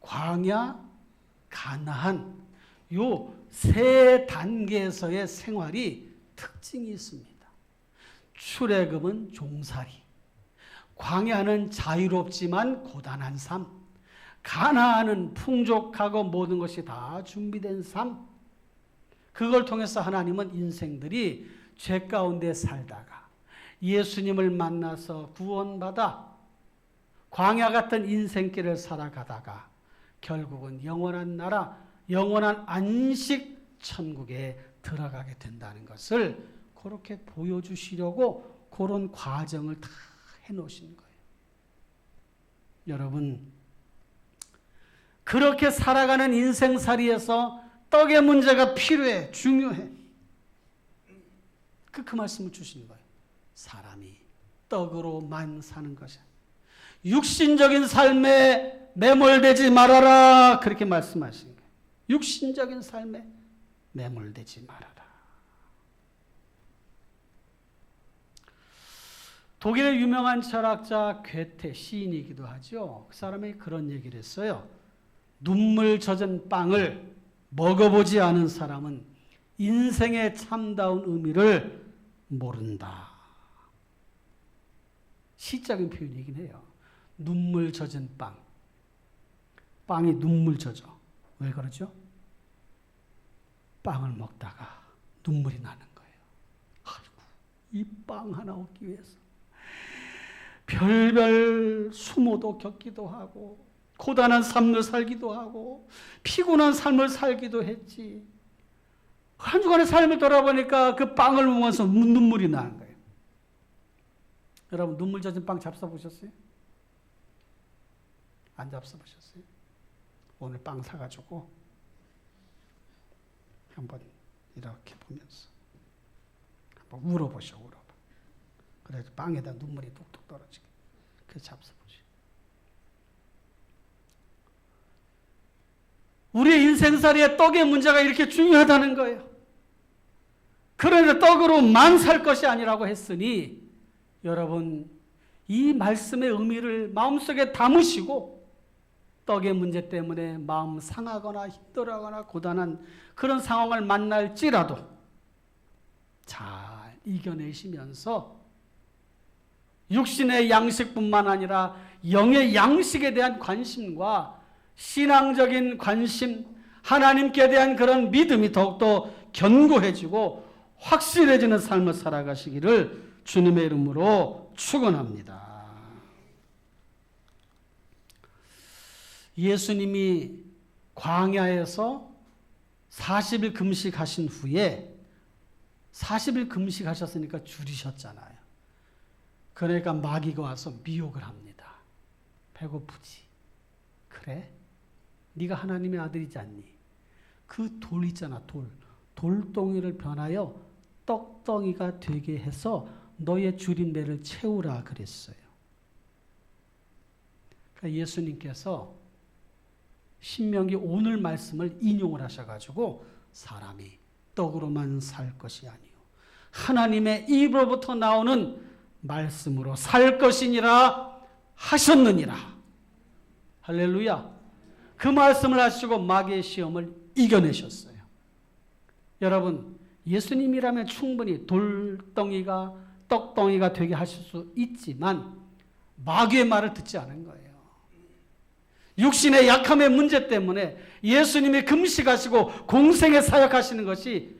A: 광야, 가나안 요 세 단계에서의 생활이 특징이 있습니다. 출애굽은 종살이, 광야는 자유롭지만 고단한 삶, 가나안은 풍족하고 모든 것이 다 준비된 삶. 그걸 통해서 하나님은 인생들이 죄 가운데 살다가 예수님을 만나서 구원받아 광야 같은 인생길을 살아가다가 결국은 영원한 나라, 영원한 안식 천국에 들어가게 된다는 것을 그렇게 보여주시려고 그런 과정을 다 해놓으신 거예요. 여러분, 그렇게 살아가는 인생살이에서 떡의 문제가 필요해, 중요해. 그 말씀을 주시는 거예요. 사람이 떡으로만 사는 것이 육신적인 삶에 매몰되지 말아라. 그렇게 말씀하신 거예요. 육신적인 삶에 매몰되지 말아라. 독일의 유명한 철학자 괴테, 시인이기도 하죠. 그 사람이 그런 얘기를 했어요. 눈물 젖은 빵을 먹어보지 않은 사람은 인생의 참다운 의미를 모른다. 시적인 표현이긴 해요. 눈물 젖은 빵. 빵이 눈물 젖어. 왜 그러죠? 빵을 먹다가 눈물이 나는 거예요. 아이고, 이 빵 하나 얻기 위해서 별별 수모도 겪기도 하고 고단한 삶을 살기도 하고 피곤한 삶을 살기도 했지. 한 주간의 삶을 돌아보니까 그 빵을 보면서 눈물이 나는 거예요. 여러분 눈물 젖은 빵 잡숴보셨어요? 안 잡숴보셨어요? 오늘 빵 사가지고 한번 이렇게 보면서 한번 울어보셔. 그래서 빵에다 눈물이 뚝뚝 떨어지게. 그래서 잡숴보시오. 우리의 인생살이에 떡의 문제가 이렇게 중요하다는 거예요. 그런데 떡으로만 살 것이 아니라고 했으니 여러분 이 말씀의 의미를 마음속에 담으시고 떡의 문제 때문에 마음 상하거나 힘들어하거나 고단한 그런 상황을 만날지라도 잘 이겨내시면서 육신의 양식뿐만 아니라 영의 양식에 대한 관심과 신앙적인 관심, 하나님께 대한 그런 믿음이 더욱더 견고해지고 확실해지는 삶을 살아가시기를 주님의 이름으로 축원합니다. 예수님이 광야에서 40일 금식하신 후에 40일 금식하셨으니까 줄이셨잖아요. 그러니까 마귀가 와서 미혹을 합니다. 배고프지? 그래? 네가 하나님의 아들이지 않니? 그 돌 있잖아, 돌. 돌덩이를 변하여 떡덩이가 되게 해서 너의 줄인 배를 채우라 그랬어요. 그러니까 예수님께서 신명기 오늘 말씀을 인용을 하셔가지고 사람이 떡으로만 살 것이 아니요 하나님의 입으로부터 나오는 말씀으로 살 것이니라 하셨느니라. 할렐루야. 그 말씀을 하시고 마귀의 시험을 이겨내셨어요. 여러분 예수님이라면 충분히 돌덩이가 떡덩이가 되게 하실 수 있지만 마귀의 말을 듣지 않은 거예요. 육신의 약함의 문제 때문에 예수님이 금식하시고 공생에 사역하시는 것이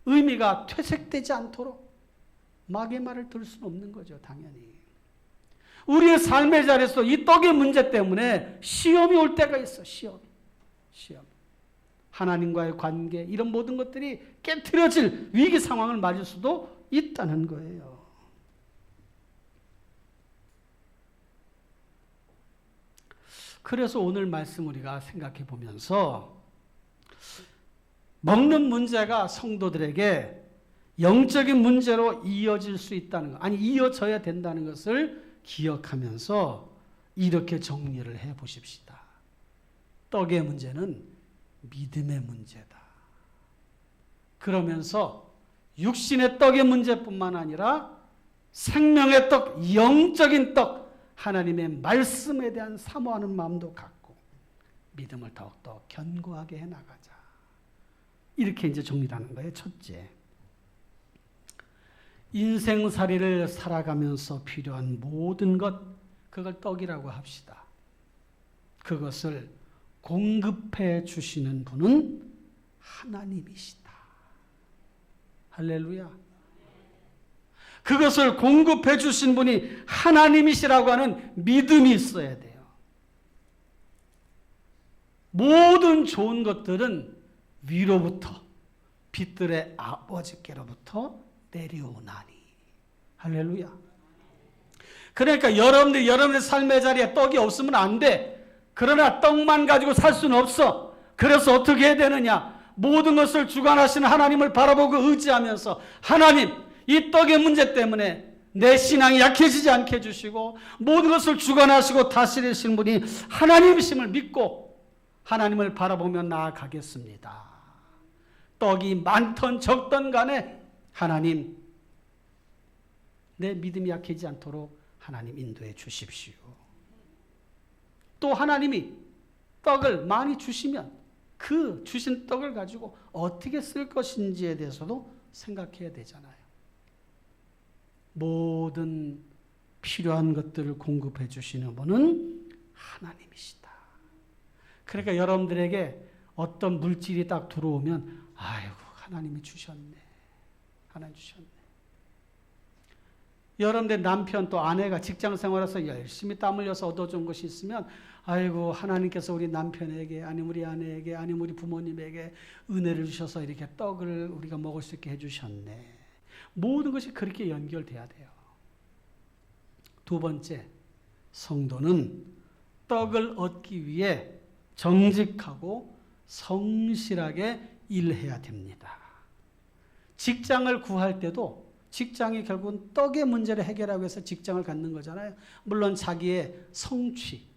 A: 의미가 퇴색되지 않도록 마귀의 말을 들을 수는 없는 거죠. 당연히. 우리의 삶의 자리에서 이 떡의 문제 때문에 시험이 올 때가 있어. 시험. 하나님과의 관계 이런 모든 것들이 깨트려질 위기 상황을 맞을 수도 있다는 거예요. 그래서 오늘 말씀 우리가 생각해 보면서 먹는 문제가 성도들에게 영적인 문제로 이어질 수 있다는 것, 아니 이어져야 된다는 것을 기억하면서 이렇게 정리를 해 보십시다. 떡의 문제는 믿음의 문제다. 그러면서 육신의 떡의 문제뿐만 아니라 생명의 떡, 영적인 떡, 하나님의 말씀에 대한 사모하는 마음도 갖고 믿음을 더욱더 견고하게 해나가자. 이렇게 이제 정리하는 거예요. 첫째, 인생살이를 살아가면서 필요한 모든 것, 그걸 떡이라고 합시다. 그것을 공급해 주시는 분은 하나님이시다. 할렐루야. 그것을 공급해 주신 분이 하나님이시라고 하는 믿음이 있어야 돼요. 모든 좋은 것들은 위로부터 빛들의 아버지께로부터 내려오나니. 할렐루야. 그러니까 여러분의 삶의 자리에 떡이 없으면 안 돼. 그러나 떡만 가지고 살 수는 없어. 그래서 어떻게 해야 되느냐? 모든 것을 주관하시는 하나님을 바라보고 의지하면서 하나님, 이 떡의 문제 때문에 내 신앙이 약해지지 않게 해주시고 모든 것을 주관하시고 다스리시는 분이 하나님이심을 믿고 하나님을 바라보며 나아가겠습니다. 떡이 많던 적던 간에 하나님, 내 믿음이 약해지지 않도록 하나님 인도해 주십시오. 또 하나님이 떡을 많이 주시면 그 주신 떡을 가지고 어떻게 쓸 것인지에 대해서도 생각해야 되잖아요. 모든 필요한 것들을 공급해 주시는 분은 하나님이시다. 그러니까 여러분들에게 어떤 물질이 딱 들어오면 아이고 하나님이 주셨네. 하나님 주셨네. 여러분들 남편 또 아내가 직장 생활에서 열심히 땀 흘려서 얻어준 것이 있으면 아이고 하나님께서 우리 남편에게 아니면 우리 아내에게 아니면 우리 부모님에게 은혜를 주셔서 이렇게 떡을 우리가 먹을 수 있게 해주셨네. 모든 것이 그렇게 연결돼야 돼요. 두 번째, 성도는 떡을 얻기 위해 정직하고 성실하게 일해야 됩니다. 직장을 구할 때도 직장이 결국은 떡의 문제를 해결하기 위해서 직장을 갖는 거잖아요. 물론 자기의 성취,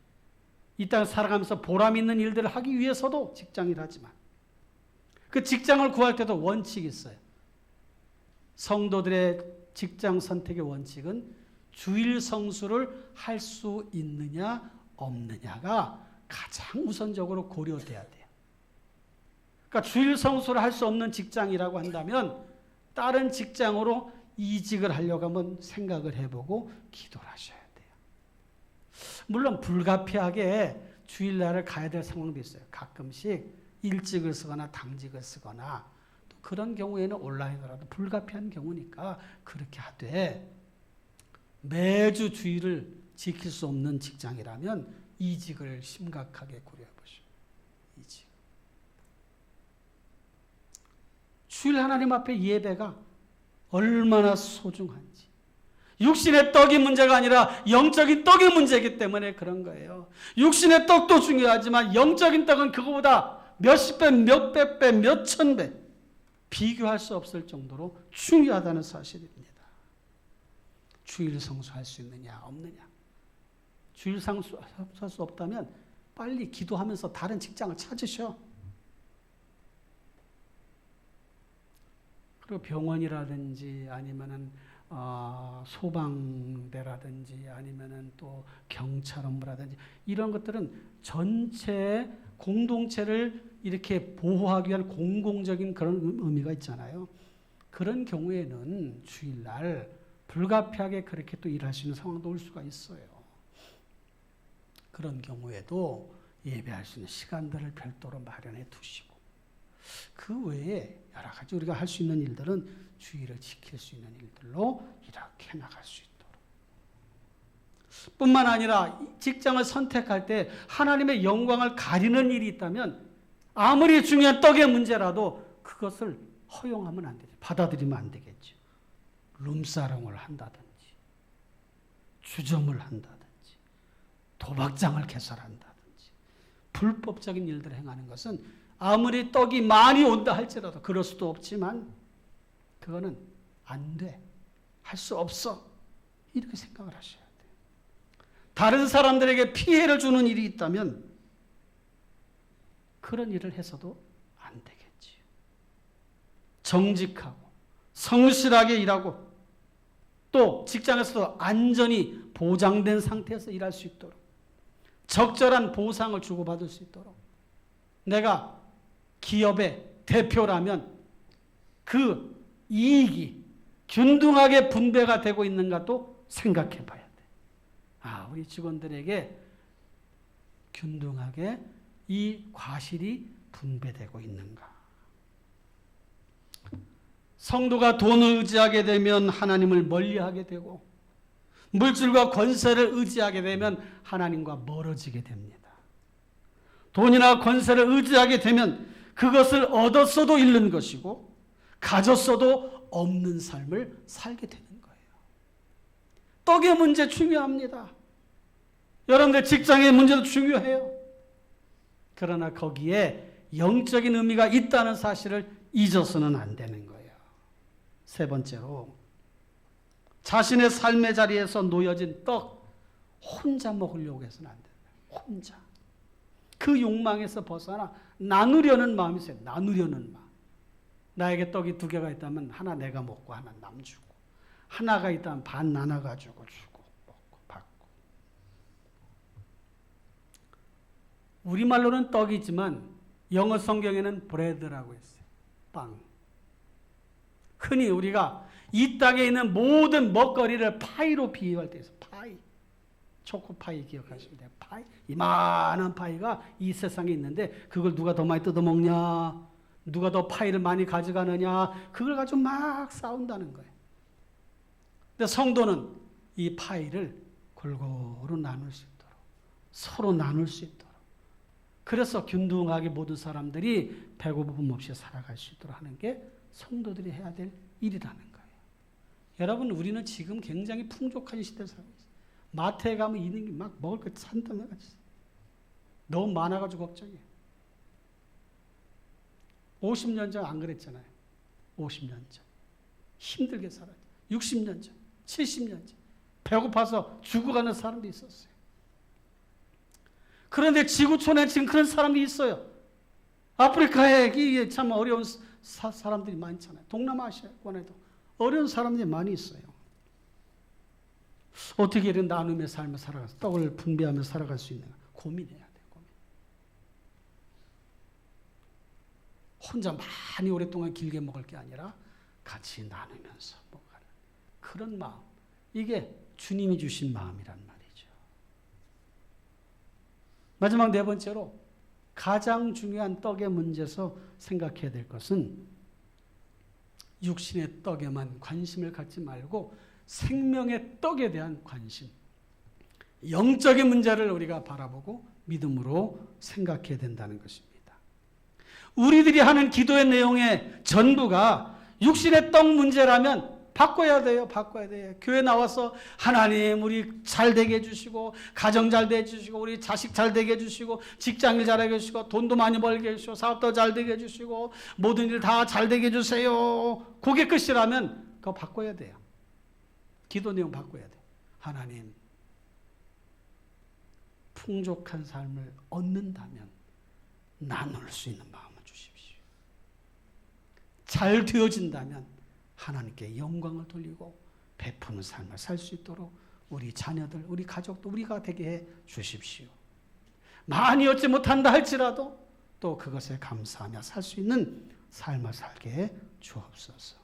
A: 이 땅을 살아가면서 보람 있는 일들을 하기 위해서도 직장을 하지만 그 직장을 구할 때도 원칙이 있어요. 성도들의 직장 선택의 원칙은 주일 성수를 할 수 있느냐 없느냐가 가장 우선적으로 고려돼야 돼요. 그러니까 주일 성수를 할 수 없는 직장이라고 한다면 다른 직장으로 이직을 하려고 한번 생각을 해보고 기도를 하셔야 돼요. 물론 불가피하게 주일날을 가야 될 상황도 있어요. 가끔씩 일찍을 쓰거나 당직을 쓰거나 또 그런 경우에는 온라인으로라도 불가피한 경우니까 그렇게 하되 매주 주일을 지킬 수 없는 직장이라면 이직을 심각하게 고려해 보시오. 이직. 주일 하나님 앞에 예배가 얼마나 소중한지. 육신의 떡이 문제가 아니라 영적인 떡이 문제이기 때문에 그런 거예요. 육신의 떡도 중요하지만 영적인 떡은 그거보다 몇십 배, 몇백 배, 몇천 배 비교할 수 없을 정도로 중요하다는 사실입니다. 주일 성수할 수 있느냐 없느냐. 주일 성수할 수 없다면 빨리 기도하면서 다른 직장을 찾으셔. 그리고 병원이라든지 아니면은 소방대라든지 아니면은 또 경찰업무라든지 이런 것들은 전체 공동체를 이렇게 보호하기 위한 공공적인 그런 의미가 있잖아요. 그런 경우에는 주일날 불가피하게 그렇게 또 일할 수 있는 상황도 올 수가 있어요. 그런 경우에도 예배할 수 있는 시간들을 별도로 마련해 두시고 그 외에 여러 가지 우리가 할 수 있는 일들은 주의를 지킬 수 있는 일들로 이렇게 나갈 수 있도록. 뿐만 아니라 직장을 선택할 때 하나님의 영광을 가리는 일이 있다면 아무리 중요한 떡의 문제라도 그것을 허용하면 안 되죠. 받아들이면 안 되겠죠. 룸사롱을 한다든지 주점을 한다든지 도박장을 개설한다든지 불법적인 일들을 행하는 것은 아무리 떡이 많이 온다 할지라도 그럴 수도 없지만 그거는 안 돼. 할 수 없어. 이렇게 생각을 하셔야 돼요. 다른 사람들에게 피해를 주는 일이 있다면 그런 일을 해서도 안 되겠지요. 정직하고 성실하게 일하고 또 직장에서도 안전이 보장된 상태에서 일할 수 있도록 적절한 보상을 주고받을 수 있도록 내가 기업의 대표라면 그 이익이 균등하게 분배가 되고 있는가도 생각해 봐야 돼. 아, 우리 직원들에게 균등하게 이 과실이 분배되고 있는가. 성도가 돈을 의지하게 되면 하나님을 멀리하게 되고 물질과 권세를 의지하게 되면 하나님과 멀어지게 됩니다. 돈이나 권세를 의지하게 되면 그것을 얻었어도 잃는 것이고 가졌어도 없는 삶을 살게 되는 거예요. 떡의 문제 중요합니다. 여러분들 직장의 문제도 중요해요. 그러나 거기에 영적인 의미가 있다는 사실을 잊어서는 안 되는 거예요. 세 번째로 자신의 삶의 자리에서 놓여진 떡 혼자 먹으려고 해서는 안 돼요. 혼자. 그 욕망에서 벗어나 나누려는 마음이 있어요. 나누려는 마음. 나에게 떡이 2개가 있다면 하나 내가 먹고 하나 남 주고 하나가 있다면 반 나눠가지고 주고 먹고 받고. 우리말로는 떡이지만 영어 성경에는 브레드라고 했어요. 빵. 흔히 우리가 이 땅에 있는 모든 먹거리를 파이로 비유할 때 있어요. 파이. 초코파이 기억하시면 돼요. 파이. 이만한 파이가 이 세상에 있는데 그걸 누가 더 많이 뜯어먹냐, 누가 더 파이를 많이 가져가느냐, 그걸 가지고 막 싸운다는 거예요. 근데 성도는 이 파이를 골고루 나눌 수 있도록, 서로 나눌 수 있도록, 그래서 균등하게 모든 사람들이 배고픔 없이 살아갈 수 있도록 하는 게 성도들이 해야 될 일이라는 거예요. 여러분, 우리는 지금 굉장히 풍족한 시대에 살고 있어요. 마트에 가면 있는 게 막 먹을 거 산더미같이 너무 많아가지고 걱정이에요. 50년 전 안 그랬잖아요. 50년 전 힘들게 살았죠. 60년 전, 70년 전 배고파서 죽어가는 사람도 있었어요. 그런데 지구촌에 지금 그런 사람이 있어요. 아프리카에 참 어려운 사람들이 많잖아요. 동남아시아권에도 어려운 사람들이 많이 있어요. 어떻게 이런 나눔의 삶을 살아가서 떡을 분배하며 살아갈 수 있는가 고민해야 돼요. 혼자 많이 오랫동안 길게 먹을 게 아니라 같이 나누면서 먹어가는 그런 마음, 이게 주님이 주신 마음이란 말이죠. 마지막 네 번째로 가장 중요한 떡의 문제에서 생각해야 될 것은 육신의 떡에만 관심을 갖지 말고 생명의 떡에 대한 관심, 영적인 문제를 우리가 바라보고 믿음으로 생각해야 된다는 것입니다. 우리들이 하는 기도의 내용의 전부가 육신의 떡 문제라면 바꿔야 돼요. 바꿔야 돼요. 교회 나와서 하나님 우리 잘 되게 해주시고 가정 잘 되게 해주시고 우리 자식 잘 되게 해주시고 직장일 잘하게 해주시고 돈도 많이 벌게 해주시고 사업도 잘 되게 해주시고 모든 일 다 잘 되게 해주세요. 그게 끝이라면 그거 바꿔야 돼요. 기도 내용 바꿔야 돼요. 하나님 풍족한 삶을 얻는다면 나눌 수 있는 마음을 주십시오. 잘 되어진다면 하나님께 영광을 돌리고 베푸는 삶을 살 수 있도록 우리 자녀들, 우리 가족도 우리가 되게 해 주십시오. 많이 얻지 못한다 할지라도 또 그것에 감사하며 살 수 있는 삶을 살게 해 주옵소서.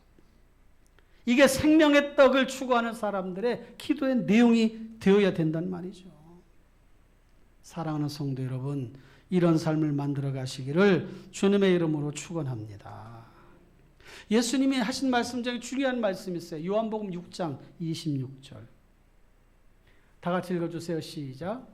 A: 이게 생명의 떡을 추구하는 사람들의 기도의 내용이 되어야 된단 말이죠. 사랑하는 성도 여러분, 이런 삶을 만들어 가시기를 주님의 이름으로 축원합니다. 예수님이 하신 말씀 중에 중요한 말씀이 있어요. 요한복음 6장 26절. 다 같이 읽어주세요. 시작.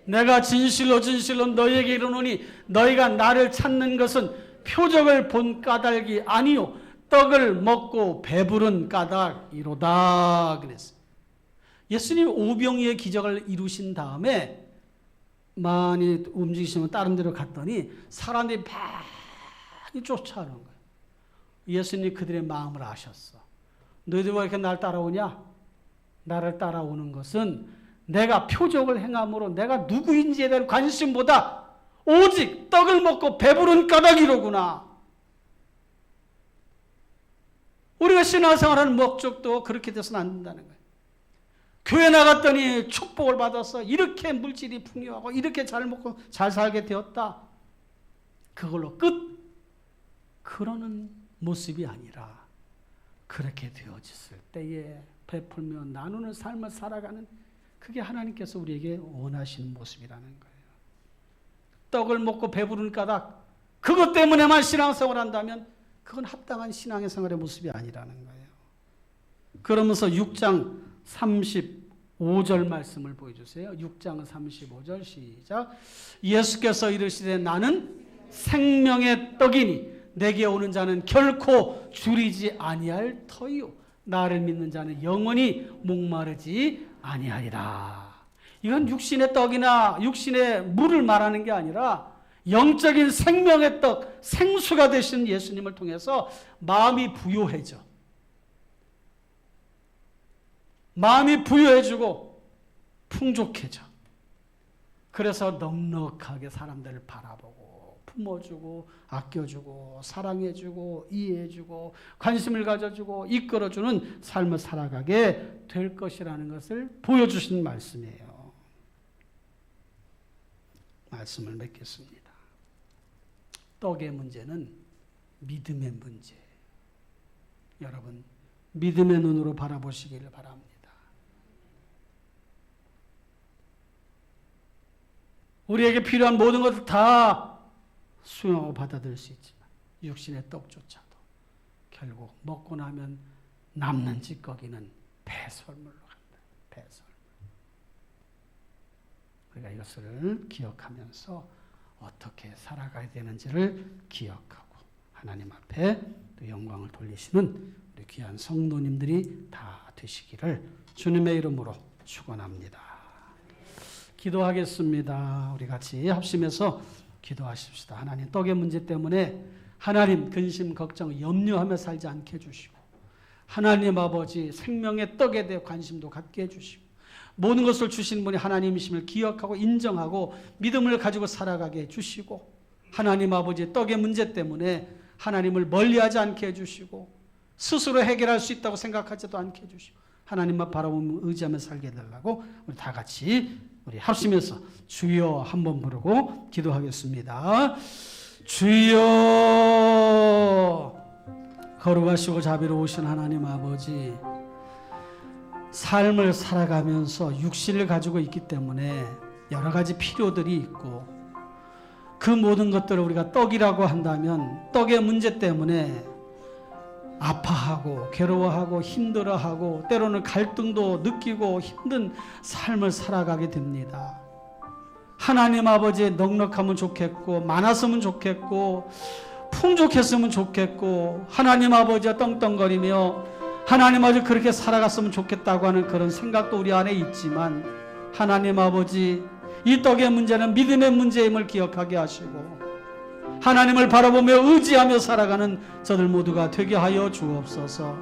A: 내가 진실로 진실로 너희에게 이르노니 너희가 나를 찾는 것은 표적을 본 까닭이 아니요 떡을 먹고 배부른 까닭이로다 그랬어요. 예수님 오병이의 기적을 이루신 다음에 많이 움직이시면 다른 데로 갔더니 사람들이 많이 쫓아오는 거예요. 예수님 그들의 마음을 아셨어. 너희들 왜 이렇게 날 따라오냐? 나를 따라오는 것은 내가 표적을 행함으로 내가 누구인지에 대한 관심보다 오직 떡을 먹고 배부른 까닭이로구나. 우리가 신앙생활하는 목적도 그렇게 돼서는 안 된다는 거예요. 교회 나갔더니 축복을 받아서 이렇게 물질이 풍요하고 이렇게 잘 먹고 잘 살게 되었다. 그걸로 끝. 그러는 모습이 아니라 그렇게 되어졌을 때에 베풀며 나누는 삶을 살아가는 그게 하나님께서 우리에게 원하시는 모습이라는 거예요. 떡을 먹고 배부른 까닭 그것 때문에만 신앙생활을 한다면 그건 합당한 신앙의 생활의 모습이 아니라는 거예요. 그러면서 6장 35절 말씀을 보여주세요. 6장 35절 시작. 예수께서 이르시되 나는 생명의 떡이니 내게 오는 자는 결코 줄이지 아니할 터이요 나를 믿는 자는 영원히 목마르지 아니하리라. 이건 육신의 떡이나 육신의 물을 말하는 게 아니라 영적인 생명의 떡, 생수가 되신 예수님을 통해서 마음이 부요해져. 마음이 부요해지고 풍족해져. 그래서 넉넉하게 사람들을 바라보고 품어주고 아껴주고 사랑해주고 이해해주고 관심을 가져주고 이끌어주는 삶을 살아가게 될 것이라는 것을 보여주신 말씀이에요. 말씀을 맺겠습니다. 떡의 문제는 믿음의 문제. 여러분 믿음의 눈으로 바라보시기를 바랍니다. 우리에게 필요한 모든 것을 다 수용하고 받아들일 수 있지만 육신의 떡조차도 결국 먹고 나면 남는 찌꺼기는 배설물로 간다. 배설물. 우리가 이것을 기억하면서 어떻게 살아가야 되는지를 기억하고 하나님 앞에 또 영광을 돌리시는 우리 귀한 성도님들이 다 되시기를 주님의 이름으로 축원합니다. 기도하겠습니다. 우리 같이 합심해서 기도하십시다. 하나님, 떡의 문제 때문에 하나님 근심, 걱정, 염려하며 살지 않게 해주시고, 하나님 아버지 생명의 떡에 대해 관심도 갖게 해주시고, 모든 것을 주신 분이 하나님이심을 기억하고 인정하고 믿음을 가지고 살아가게 해주시고, 하나님 아버지 떡의 문제 때문에 하나님을 멀리하지 않게 해주시고, 스스로 해결할 수 있다고 생각하지도 않게 해주시고, 하나님만 바라보며 의지하며 살게 해달라고 우리 다 같이 우리 합심해서 주여 한번 부르고 기도하겠습니다. 주여. 거룩하시고 자비로우신 하나님 아버지, 삶을 살아가면서 육신을 가지고 있기 때문에 여러 가지 필요들이 있고, 그 모든 것들을 우리가 떡이라고 한다면 떡의 문제 때문에 아파하고 괴로워하고 힘들어하고 때로는 갈등도 느끼고 힘든 삶을 살아가게 됩니다. 하나님 아버지의 넉넉하면 좋겠고, 많았으면 좋겠고, 풍족했으면 좋겠고, 하나님 아버지와 떵떵거리며 하나님 아버지 그렇게 살아갔으면 좋겠다고 하는 그런 생각도 우리 안에 있지만, 하나님 아버지 이 떡의 문제는 믿음의 문제임을 기억하게 하시고, 하나님을 바라보며 의지하며 살아가는 저들 모두가 되게 하여 주옵소서.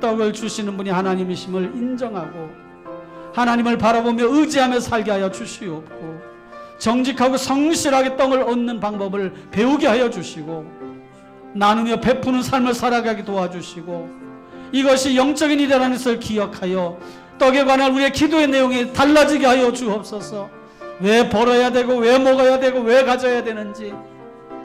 A: 떡을 주시는 분이 하나님이심을 인정하고 하나님을 바라보며 의지하며 살게 하여 주시옵고, 정직하고 성실하게 떡을 얻는 방법을 배우게 하여 주시고, 나누며 베푸는 삶을 살아가게 도와주시고, 이것이 영적인 일이라는 것을 기억하여 떡에 관한 우리의 기도의 내용이 달라지게 하여 주옵소서. 왜 벌어야 되고 왜 먹어야 되고 왜 가져야 되는지,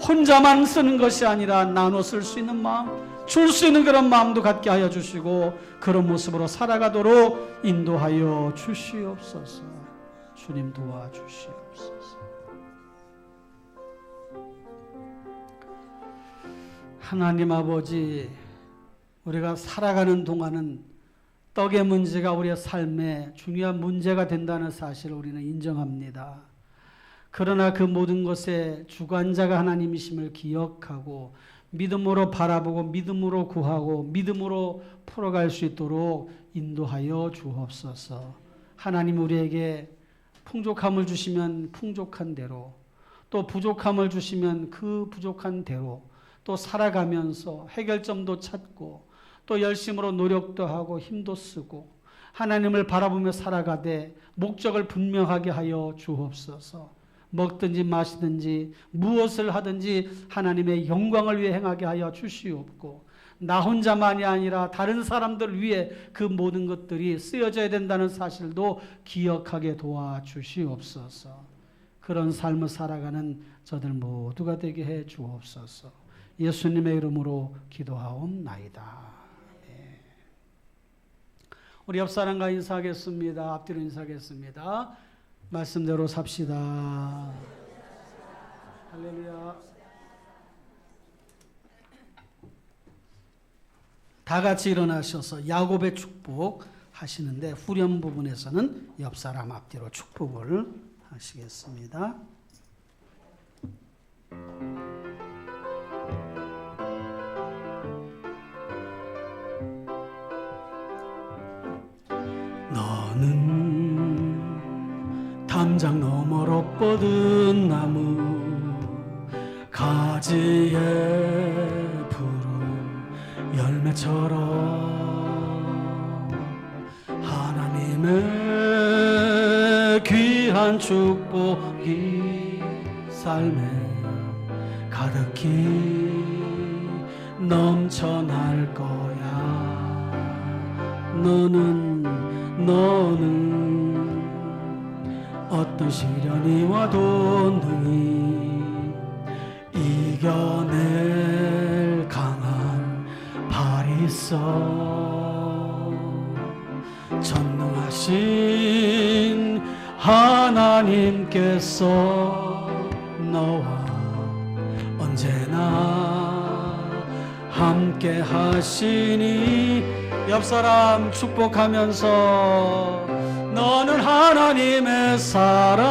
A: 혼자만 쓰는 것이 아니라 나눠 쓸 수 있는 마음, 줄 수 있는 그런 마음도 갖게 하여 주시고, 그런 모습으로 살아가도록 인도하여 주시옵소서. 주님 도와주시옵소서. 하나님 아버지, 우리가 살아가는 동안은 떡의 문제가 우리의 삶에 중요한 문제가 된다는 사실을 우리는 인정합니다. 그러나 그 모든 것의 주관자가 하나님이심을 기억하고 믿음으로 바라보고 믿음으로 구하고 믿음으로 풀어갈 수 있도록 인도하여 주옵소서. 하나님, 우리에게 풍족함을 주시면 풍족한 대로, 또 부족함을 주시면 그 부족한 대로 또 살아가면서 해결점도 찾고 또 열심으로 노력도 하고 힘도 쓰고 하나님을 바라보며 살아가되 목적을 분명하게 하여 주옵소서. 먹든지 마시든지 무엇을 하든지 하나님의 영광을 위해 행하게 하여 주시옵고, 나 혼자만이 아니라 다른 사람들 위해 그 모든 것들이 쓰여져야 된다는 사실도 기억하게 도와주시옵소서. 그런 삶을 살아가는 저들 모두가 되게 해 주옵소서. 예수님의 이름으로 기도하옵나이다. 네. 우리 옆 사람과 인사하겠습니다. 앞뒤로 인사하겠습니다. 말씀대로 삽시다. 할렐루야. 다 같이 일어나셔서 야곱의 축복 하시는데, 후렴 부분에서는 옆 사람 앞뒤로 축복을 하시겠습니다. 너는 담장 너머로 뻗은 나무, 가지에 푸른 열매처럼 하나님의 귀한 축복이 삶에 가득히 넘쳐날 거야. 너는 어떤 시련이 와도 능히 이겨낼 강한 발이 있어. 전능하신 하나님께서 너와 언제나 함께 하시니. 옆 사람 축복하면서 너는 하나님의 사람,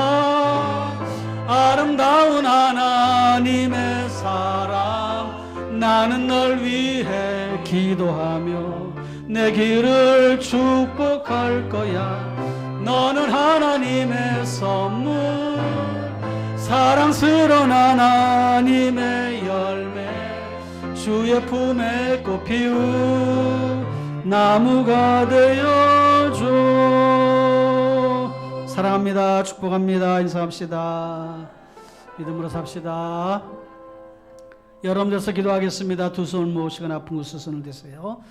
A: 아름다운 하나님의 사람, 나는 널 위해 기도하며 내 길을 축복할 거야. 너는 하나님의 선물, 사랑스러운 하나님의 열매, 주의 품에 꽃 피운 나무가 되어줘. 사랑합니다. 축복합니다. 인사합시다. 믿음으로 삽시다. 여러분들께서 기도하겠습니다. 두 손을 모으시거나 아픈 곳에 손을 대세요.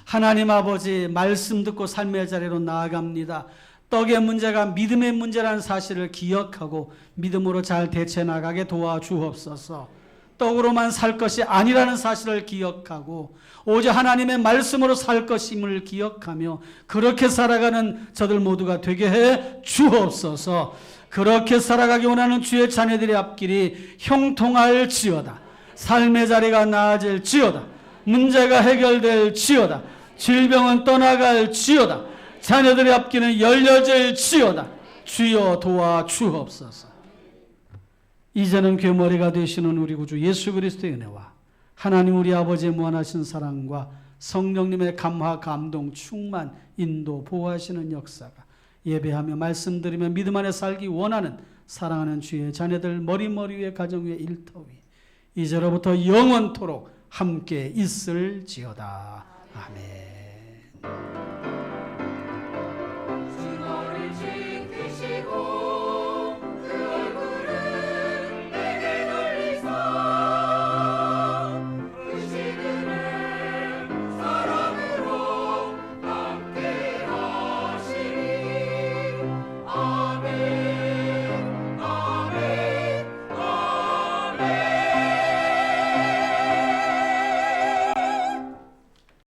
A: 하나님 아버지, 말씀 듣고 삶의 자리로 나아갑니다. 떡의 문제가 믿음의 문제라는 사실을 기억하고 믿음으로 잘 대처해 나가게 도와주옵소서. 떡으로만 살 것이 아니라는 사실을 기억하고 오직 하나님의 말씀으로 살 것임을 기억하며 그렇게 살아가는 저들 모두가 되게 해 주옵소서. 그렇게 살아가기 원하는 주의 자녀들의 앞길이 형통할지어다. 삶의 자리가 나아질지어다. 문제가 해결될지어다. 질병은 떠나갈지어다. 자녀들의 앞길은 열려질지어다. 주여 도와주옵소서. 이제는 괴머리가 되시는 우리 구주 예수 그리스도의 은혜와 하나님 우리 아버지의 무한하신 사랑과 성령님의 감화 감동 충만 인도 보호하시는 역사가 예배하며 말씀드리며 믿음 안에 살기 원하는 사랑하는 주의 자녀들 머리 위에 가정 위에 일터 위 이제로부터 영원토록 함께 있을지어다. 아멘.